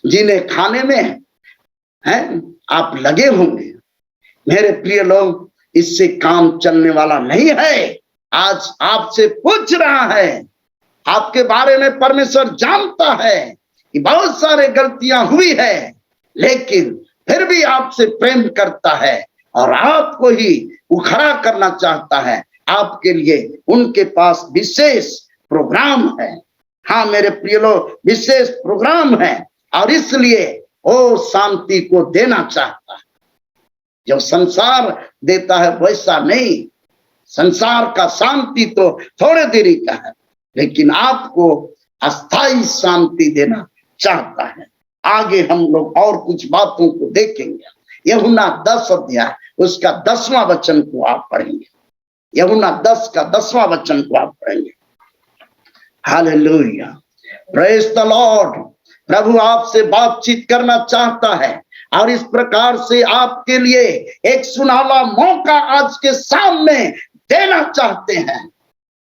जीने खाने में हैं आप लगे होंगे। मेरे प्रिय लोग, इससे काम चलने वाला नहीं है। आज आपसे पूछ रहा है, आपके बारे में परमेश्वर जानता है कि बहुत सारे गलतियां हुई है, लेकिन फिर भी आपसे प्रेम करता है और आपको ही उखड़ा करना चाहता है। आपके लिए उनके पास विशेष प्रोग्राम है। हाँ मेरे प्रिय लोग, विशेष प्रोग्राम है और इसलिए वो शांति को देना चाहता है। जो संसार देता है वैसा नहीं। संसार का शांति तो थोड़े देरी का है, लेकिन आपको अस्थाई शांति देना चाहता है। आगे हम लोग और कुछ बातों को देखेंगे। यूहन्ना 10 अध्याय उसका 10वां वचन को आप पढ़ेंगे। यूहन्ना 10 का 10वां वचन को आप पढ़ेंगे। Hallelujah, praise the Lord. प्रभु आपसे बातचीत करना चाहता है और इस प्रकार से आपके लिए एक सुनहरा मौका आज के सामने देना चाहते हैं।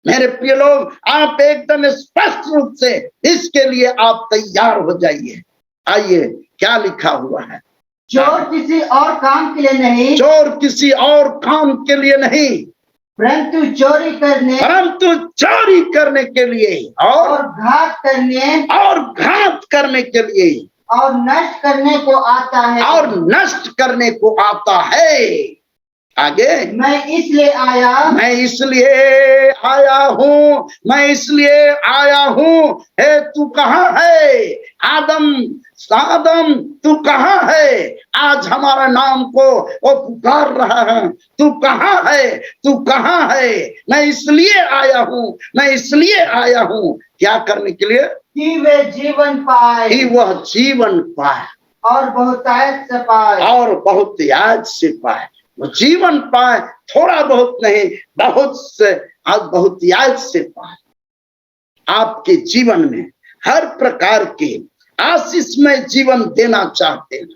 मेरे प्रिय लोग, आप एकदम स्पष्ट रूप से इसके लिए आप तैयार हो जाइए। आइए, क्या लिखा हुआ है? चोर किसी और काम के लिए नहीं, चोर किसी और काम के लिए नहीं, परंतु चोरी करने के लिए और घात करने के लिए और नष्ट करने को आता है। आगे, मैं इसलिए आया हूँ। हे तू कहाँ है? आदम तू कहाँ है? आज हमारा नाम को वो पुकार रहा है, तू कहाँ है? मैं इसलिए आया हूँ। क्या करने के लिए? कि वे जीवन पाए, कि वह जीवन पाए और बहुतायत से पाए। वो जीवन पाए, थोड़ा बहुत नहीं, बहुतायत से पाए। आपके जीवन में हर प्रकार के आशीषमय जीवन देना चाहते हैं।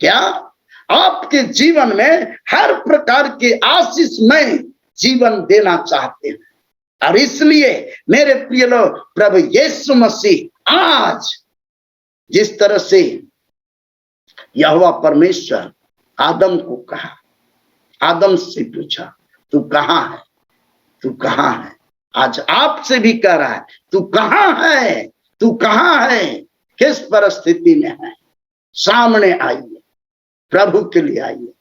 क्या आपके जीवन में हर प्रकार के आशीषमय जीवन देना चाहते हैं? और इसलिए मेरे प्रिय लोग, प्रभु यीशु मसीह आज जिस तरह से यहोवा परमेश्वर आदम को कहा, आदम से पूछा, तू कहाँ है? आज आपसे भी कह रहा है, तू कहाँ है? किस परिस्थिति में है? सामने आइए, प्रभु के लिए आइए।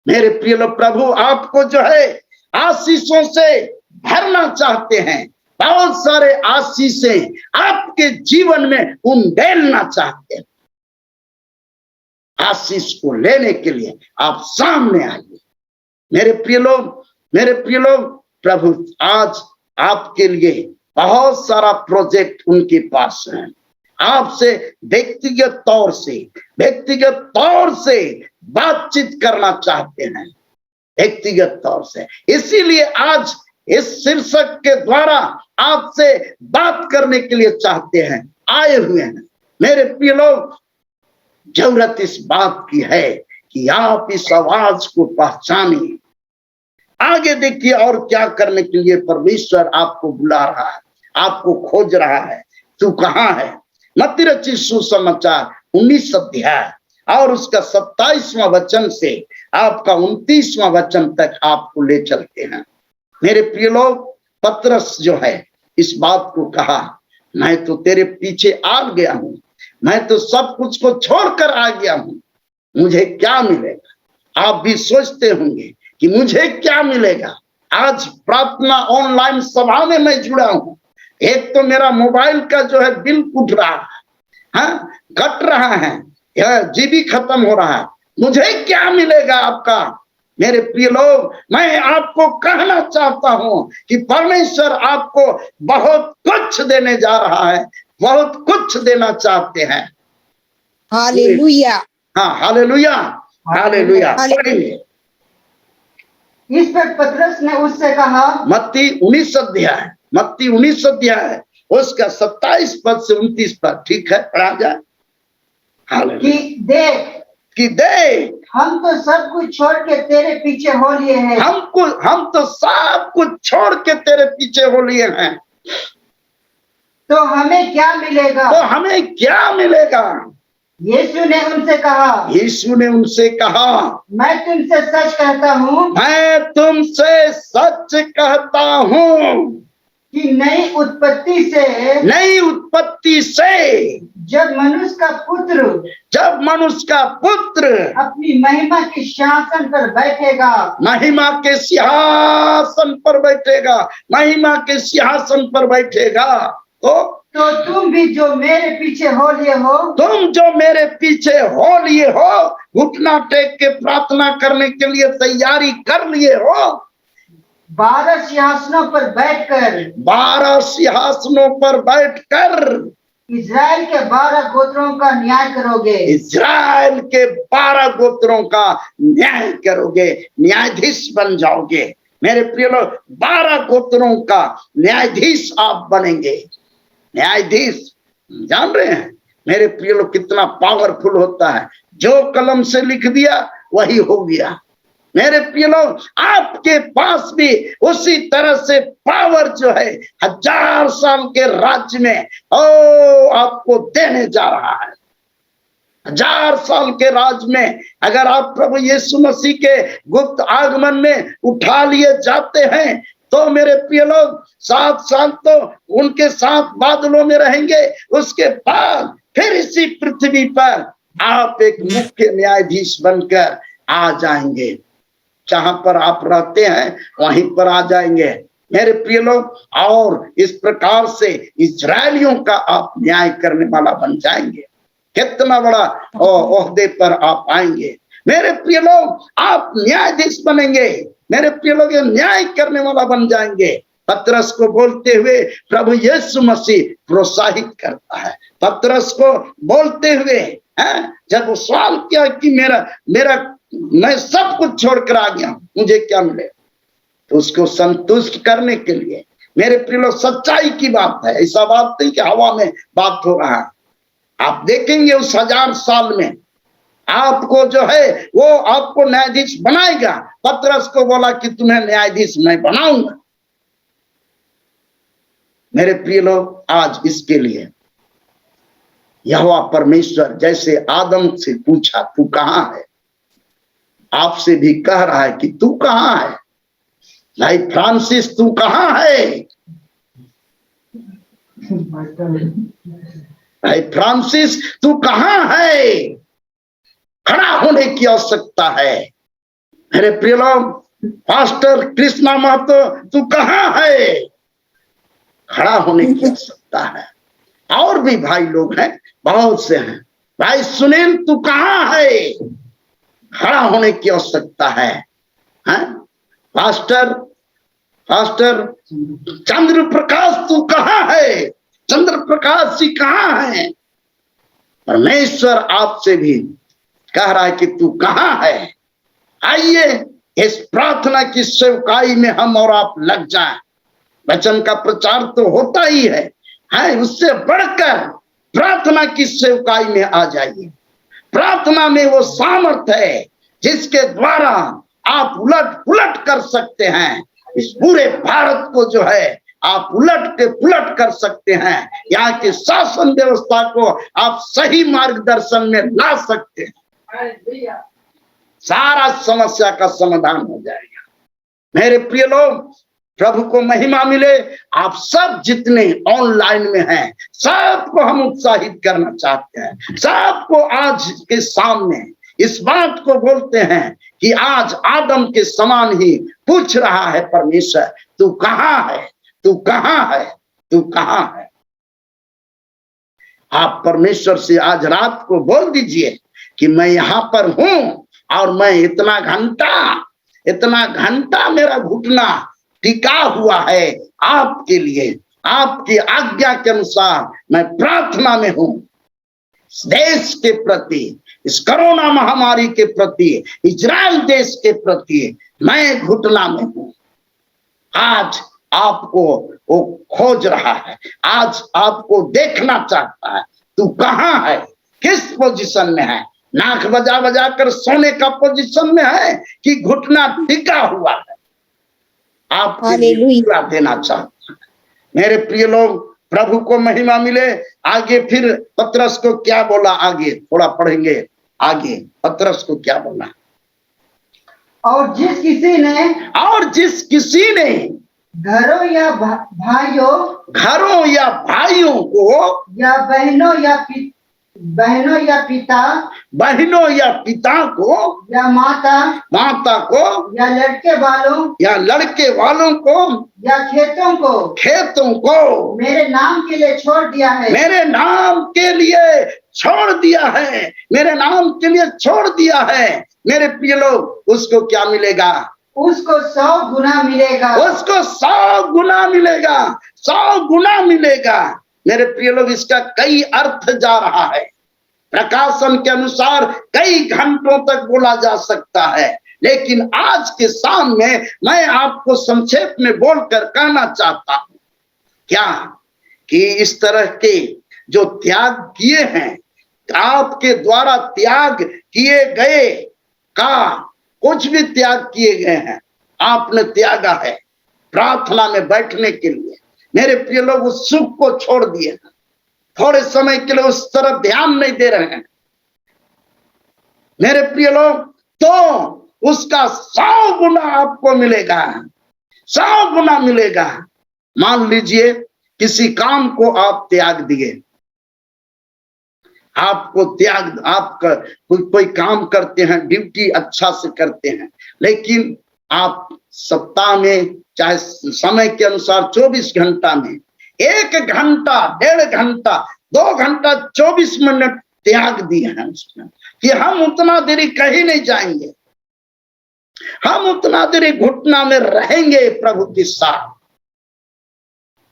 मेरे प्रिय लोग, प्रभु आपको जो है आशीषों से भरना चाहते हैं। बहुत सारे आशीषें आपके जीवन में उंडेलना चाहते हैं। आशीष को लेने के लिए आप सामने आइए। मेरे प्रिय लोग, प्रभु आज आपके लिए बहुत सारा प्रोजेक्ट उनके पास है। आपसे व्यक्तिगत तौर से बातचीत करना चाहते हैं, व्यक्तिगत तौर से। इसीलिए आज इस शीर्षक के द्वारा आपसे बात करने के लिए चाहते हैं, आए हुए हैं। मेरे प्रिय लोग, जरूरत इस बात की है कि आप इस आवाज को पहचानिए। आगे देखिए और क्या करने के लिए परमेश्वर आपको बुला रहा है, आपको खोज रहा है। तू कहाँ है? मत्ती रचित सुसमाचार 19 अध्याय और उसका 27वां वचन से आपका 29वां वचन तक आपको ले चलते हैं। मेरे प्रिय लोग, पतरस जो है इस बात को कहा, मैं तो तेरे पीछे आ गया हूं, मैं तो सब कुछ को छोड़कर आ गया हूं, मुझे क्या मिलेगा? आप भी सोचते होंगे कि मुझे क्या मिलेगा। आज प्रार्थना ऑनलाइन सभा में मैं जुड़ा हूं, एक तो मेरा मोबाइल का जो है बिल उठ रहा है, हाँ, घट रहा है, यह जीबी खत्म हो रहा है, मुझे क्या मिलेगा आपका। मेरे प्रिय लोग, मैं आपको कहना चाहता हूं कि परमेश्वर आपको बहुत कुछ देने जा रहा है, बहुत कुछ देना चाहते हैं। हालेलुया। हाँ, हालेलुया, हालेलुया। हालेलुया। इस पर पतरस ने उससे कहा, मत्ती 19 अध्याय उसका 27 पद से 29 पद, ठीक है, पढ़ा जाए। हालेलुया। कि देख हम तो सब कुछ छोड़ के तेरे पीछे हो लिए हैं। हम तो सब कुछ छोड़ के तेरे पीछे हो लिए हैं, तो हमें क्या मिलेगा? तो हमें क्या मिलेगा? यीशु ने उनसे कहा, मैं तुमसे सच कहता हूँ कि नई उत्पत्ति से जब मनुष्य का पुत्र अपनी महिमा के सिंहासन पर बैठेगा, तो तुम भी जो मेरे पीछे हो लिए हो, घुटना टेक के प्रार्थना करने के लिए तैयारी कर लिए हो, 12 सिंहासनों पर बैठकर इज़राइल के 12 गोत्रों का न्याय करोगे, न्यायाधीश बन जाओगे। मेरे प्रिय लोग, 12 गोत्रों का न्यायाधीश आप बनेंगे। न्यायाधीश जान रहे हैं मेरे प्रिय लोग कितना पावरफुल होता है, जो कलम से लिख दिया वही हो गया। मेरे प्रिय लोग, आपके पास भी उसी तरह से पावर जो है 1000 साल के राज्य में आपको देने जा रहा है। 1000 साल के राज में अगर आप प्रभु यीशु मसीह के गुप्त आगमन में उठा लिए जाते हैं, तो मेरे प्रिय लोग 7 साल तो उनके साथ बादलों में रहेंगे, उसके बाद फिर इसी पृथ्वी पर आप एक मुख्य न्यायाधीश बनकर आ जाएंगे। जहां पर आप रहते हैं वहीं पर आ जाएंगे मेरे प्रिय लोग, और इस प्रकार से इजरायलियों का आप न्याय करने वाला बन जाएंगे। कितना बड़ा ओहदे पर आप आएंगे मेरे प्रिय लोग, आप न्यायाधीश बनेंगे। मेरे प्रिय लोग, न्याय करने वाला बन जाएंगे। पतरस को बोलते हुए प्रभु यीशु मसीह प्रोत्साहित करता है। पतरस को बोलते हुए जब वो सवाल किया कि मैं सब कुछ छोड़कर आ गया, मुझे क्या मिले, तो उसको संतुष्ट करने के लिए मेरे प्रिय लोग, सच्चाई की बात है, ऐसा बात नहीं कि हवा में बात हो रहा है। आप देखेंगे उस 1000 साल में आपको जो है वो आपको न्यायाधीश बनाएगा। पतरस को बोला कि तुम्हें न्यायाधीश मैं बनाऊंगा। मेरे प्रिय लोग, आज इसके लिए यहोवा परमेश्वर जैसे आदम से पूछा तू कहां है, आपसे भी कह रहा है कि तू कहां है। भाई फ्रांसिस तू कहां है, भाई फ्रांसिस तू कहां है। खड़ा होने की आवश्यकता है मेरे प्रिय लोग। पास्टर कृष्णा महतो तू कहां है, खड़ा होने की आवश्यकता है। और भी भाई लोग हैं, बहुत से हैं। भाई सुनील तू कहां है, खड़ा होने की आवश्यकता है। पास्टर चंद्र प्रकाश तू कहां है, चंद्र प्रकाश जी कहां है। परमेश्वर आपसे भी कह रहा है कि तू कहां है। आइए इस प्रार्थना की सेवकाई में हम और आप लग जाएं। वचन का प्रचार तो होता ही है, उससे बढ़कर प्रार्थना की सेवकाई में आ जाइए। प्रार्थना में वो सामर्थ है जिसके द्वारा आप उलट पुलट कर सकते हैं। इस पूरे भारत को जो है आप उलट के पुलट कर सकते हैं। यहाँ की शासन व्यवस्था को आप सही मार्गदर्शन में ला सकते हैं। सारा समस्या का समाधान हो जाएगा। मेरे प्रिय लोग, प्रभु को महिमा मिले। आप सब जितने ऑनलाइन में हैं, सबको हम उत्साहित करना चाहते हैं। सबको आज के सामने इस बात को बोलते हैं कि आज आदम के समान ही पूछ रहा है परमेश्वर, तू कहां है, तू कहां है, तू कहां है। आप परमेश्वर से आज रात को बोल दीजिए कि मैं यहां पर हूं और मैं इतना घंटा मेरा घुटना टिका हुआ है आपके लिए, आपकी आज्ञा के अनुसार मैं प्रार्थना में हूं। इस देश के प्रति, इस कोरोना महामारी के प्रति, इजराइल देश के प्रति मैं घुटना में हूं। आज आपको वो खोज रहा है, आज आपको देखना चाहता है, तू कहां है, किस पोजीशन में है। नाक बजा बजा कर सोने का पोजीशन में है कि घुटना टिका हुआ है। आप पूरा देना चाहता है। मेरे प्रिय लोग, प्रभु को महिमा मिले। आगे फिर पतरस को क्या बोला, आगे थोड़ा पढ़ेंगे। आगे पतरस को क्या बोला, और जिस किसी ने घरों या भाइयों को या बहनों या पिता को या माता को या लड़के वालों को या खेतों को मेरे नाम के लिए छोड़ दिया है, मेरे नाम के लिए मेरे प्रिय लोग, उसको क्या मिलेगा, उसको 100 गुना मिलेगा। मेरे प्रिय लोग, इसका कई अर्थ जा रहा है। प्रकाशन के अनुसार कई घंटों तक बोला जा सकता है, लेकिन आज के शाम में मैं आपको संक्षेप में बोलकर कहना चाहता हूं क्या कि इस तरह के जो त्याग किए हैं, आपके द्वारा त्याग किए गए का कुछ भी त्याग किए गए हैं, आपने त्यागा है प्रार्थना में बैठने के लिए। मेरे प्रिय लोग, उस सुख को छोड़ दिए, थोड़े समय के लिए उस तरफ ध्यान नहीं दे रहे हैं। मेरे प्रिय लोग, तो उसका 100 गुना आपको मिलेगा, 100 गुना मिलेगा। मान लीजिए किसी काम को आप त्याग दिए, आपको त्याग, आप कोई काम करते हैं, ड्यूटी अच्छा से करते हैं, लेकिन आप सप्ताह में चाहे समय के अनुसार 24 घंटा में 1 घंटा, 1.5 घंटा, 2 घंटा 24 मिनट त्याग दिए हैं उसमें कि हम उतना देरी कहीं नहीं जाएंगे, हम उतना देरी घुटना में रहेंगे प्रभु के साथ।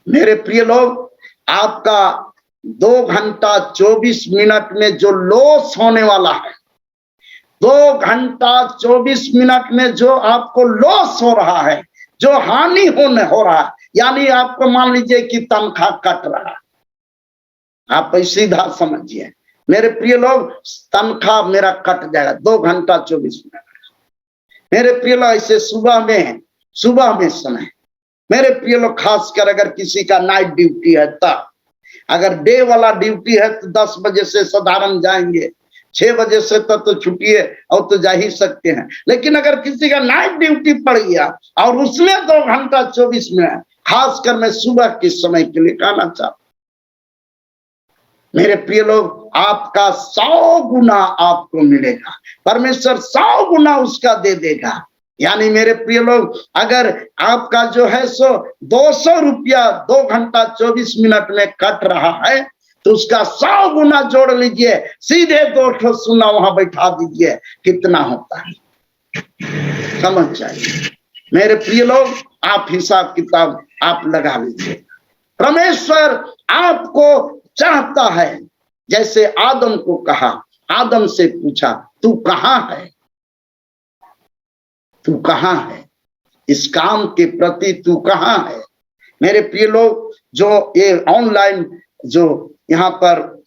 मेरे प्रिय लोग, आपका 2 घंटा 24 मिनट में जो लॉस होने वाला है, 2 घंटा 24 मिनट में जो आपको लॉस हो रहा है, जो हानि हो रहा है, यानी आपको मान लीजिए कि तनख्वाह कट रहा है, आप सीधा समझिए मेरे प्रिय लोग, तनख्वाह मेरा कट जाएगा 2 घंटा 24 मिनट। मेरे प्रिय लोग, ऐसे सुबह में समय, मेरे प्रिय लोग, खासकर अगर किसी का नाइट ड्यूटी है तब, अगर डे वाला ड्यूटी है तो 10 बजे से साधारण जाएंगे, 6 बजे से तब तो छुट्टी है और तो जा ही सकते हैं। लेकिन अगर किसी का नाइट ड्यूटी पड़ गया और उसमें 2 घंटा 24 मिनट, खासकर मैं सुबह के समय के लिए कहना चाहता हूं, मेरे प्रिय लोग, आपका 100 गुना आपको मिलेगा, परमेश्वर 100 गुना उसका दे देगा। यानी मेरे प्रिय लोग, अगर आपका जो है सो 200 रुपया 2 घंटा 24 मिनट में कट रहा है, तो उसका 100 गुना जोड़ लीजिए, सीधे 2 सुना वहां बैठा दीजिए, कितना होता है समझ जाइए। मेरे प्रिय लोग, आप हिसाब किताब आप लगा लीजिए। परमेश्वर आपको चाहता है, जैसे आदम को कहा, आदम से पूछा, तू कहां है, तू कहां है, इस काम के प्रति तू कहां है। मेरे प्रिय लोग, जो ये ऑनलाइन जो यहाँ पर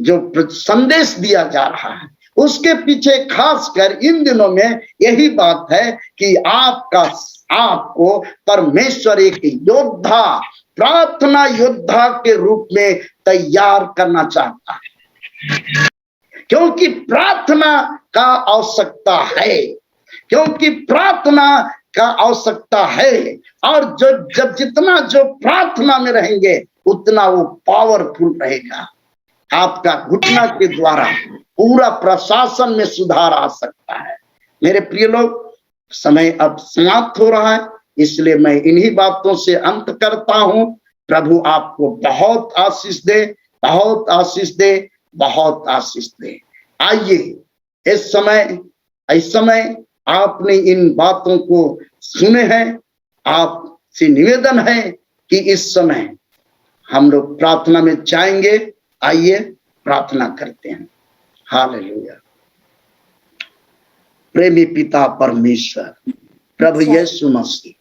जो संदेश दिया जा रहा है, उसके पीछे खासकर इन दिनों में यही बात है कि आपको परमेश्वर एक योद्धा, प्रार्थना योद्धा के रूप में तैयार करना चाहता है, क्योंकि प्रार्थना का आवश्यकता है, क्योंकि प्रार्थना का आवश्यकता है। और जब जितना जो प्रार्थना में रहेंगे उतना वो पावरफुल रहेगा। आपका घुटना के द्वारा पूरा प्रशासन में सुधार आ सकता है। मेरे प्रिय लोग, समय अब समाप्त हो रहा है, इसलिए मैं इन्हीं बातों से अंत करता हूं। प्रभु आपको बहुत आशीष दे, बहुत आशीष दे, बहुत आशीष दे। आइए इस समय आपने इन बातों को सुने हैं, आपसे निवेदन है कि इस समय हम लोग प्रार्थना में जाएंगे। आइए प्रार्थना करते हैं। हालेलुया। प्रेमी पिता परमेश्वर, प्रभु यीशु मसीह,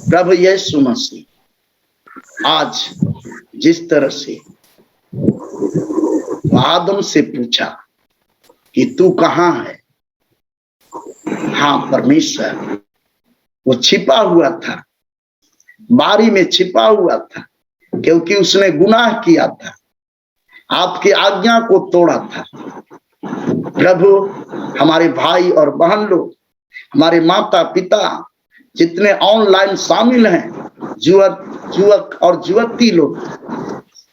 प्रभु यीशु मसीह, आज जिस तरह से आदम से पूछा कि तू कहां है, हाँ परमेश्वर, वो छिपा हुआ था, बारी में छिपा हुआ था, क्योंकि उसने गुनाह किया था, आपकी आज्ञा को तोड़ा था। प्रभु, हमारे भाई और बहन लोग, हमारे माता पिता, जितने ऑनलाइन शामिल हैं, युवक और युवती लोग,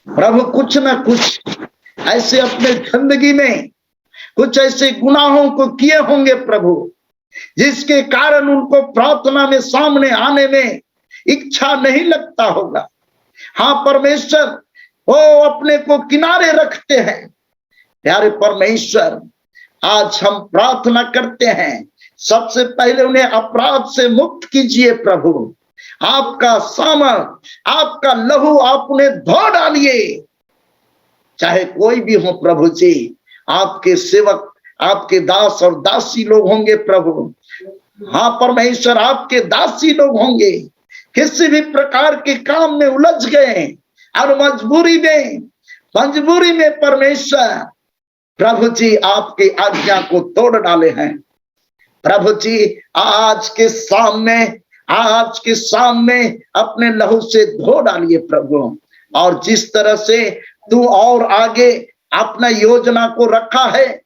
प्रभु कुछ न कुछ ऐसे अपने जिंदगी में कुछ ऐसे गुनाहों को किए होंगे प्रभु, जिसके कारण उनको प्रार्थना में सामने आने में इच्छा नहीं लगता होगा। हाँ परमेश्वर, वो अपने को किनारे रखते हैं। प्यारे परमेश्वर, आज हम प्रार्थना करते हैं, सबसे पहले उन्हें अपराध से मुक्त कीजिए प्रभु। आपका सामर्थ, आपका लहू आप उन्हें धो डालिए, चाहे कोई भी हो प्रभु जी। आपके सेवक, आपके दास और दासी लोग होंगे प्रभु। हाँ परमेश्वर, आपके दासी लोग होंगे, किसी भी प्रकार के काम में उलझ गए और मजबूरी में परमेश्वर प्रभु जी आपकी आज्ञा को तोड़ डाले हैं। प्रभु जी आज के सामने अपने लहू से धो डालिए प्रभु। और जिस तरह से तू और आगे अपना योजना को रखा है,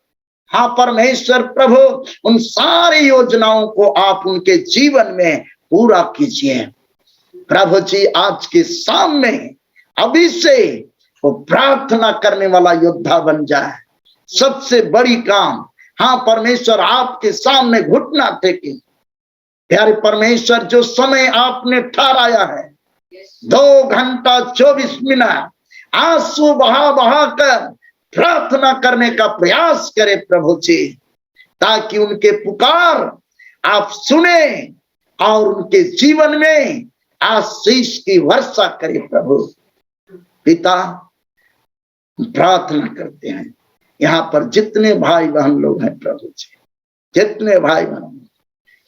हाँ परमेश्वर प्रभु, उन सारी योजनाओं को आप उनके जीवन में पूरा कीजिए प्रभु जी। आज के सामने अभी से वो प्रार्थना करने वाला योद्धा बन जाए। सबसे बड़ी काम, हाँ परमेश्वर, आपके सामने घुटना टेके। प्यारे परमेश्वर, जो समय आपने ठहराया है, 2 घंटा 24 मिनट आंसू बहा कर प्रार्थना करने का प्रयास करे प्रभु जी, ताकि उनके पुकार आप सुने और उनके जीवन में आशीष की वर्षा करे प्रभु। पिता, प्रार्थना करते हैं, यहाँ पर जितने भाई बहन लोग हैं प्रभु जी, जितने भाई बहन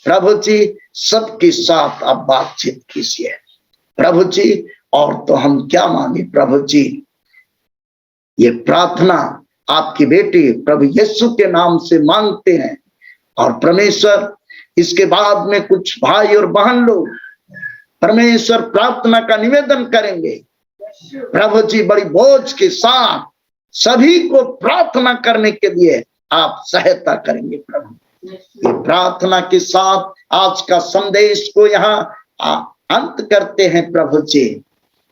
प्रभु जी, सबके साथ आप बातचीत कीजिए प्रभु जी। और तो हम क्या मांगे प्रभु जी, ये प्रार्थना आपकी बेटी प्रभु यीशु के नाम से मांगते हैं। और परमेश्वर, इसके बाद में कुछ भाई और बहन लोग परमेश्वर प्रार्थना का निवेदन करेंगे प्रभु जी। बड़ी बोझ के साथ सभी को प्रार्थना करने के लिए आप सहायता करेंगे प्रभु। ये प्रार्थना के साथ आज का संदेश को यहाँ अंत करते हैं प्रभु जी।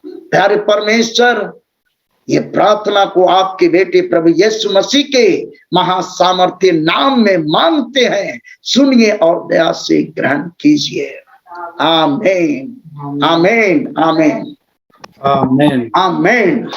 प्यारे परमेश्वर, ये प्रार्थना को आपके बेटे प्रभु यीशु मसीह के महासामर्थ्य नाम में मांगते हैं। सुनिए और दया से ग्रहण कीजिए। आमीन, आमीन, आमीन, आमीन, आमीन।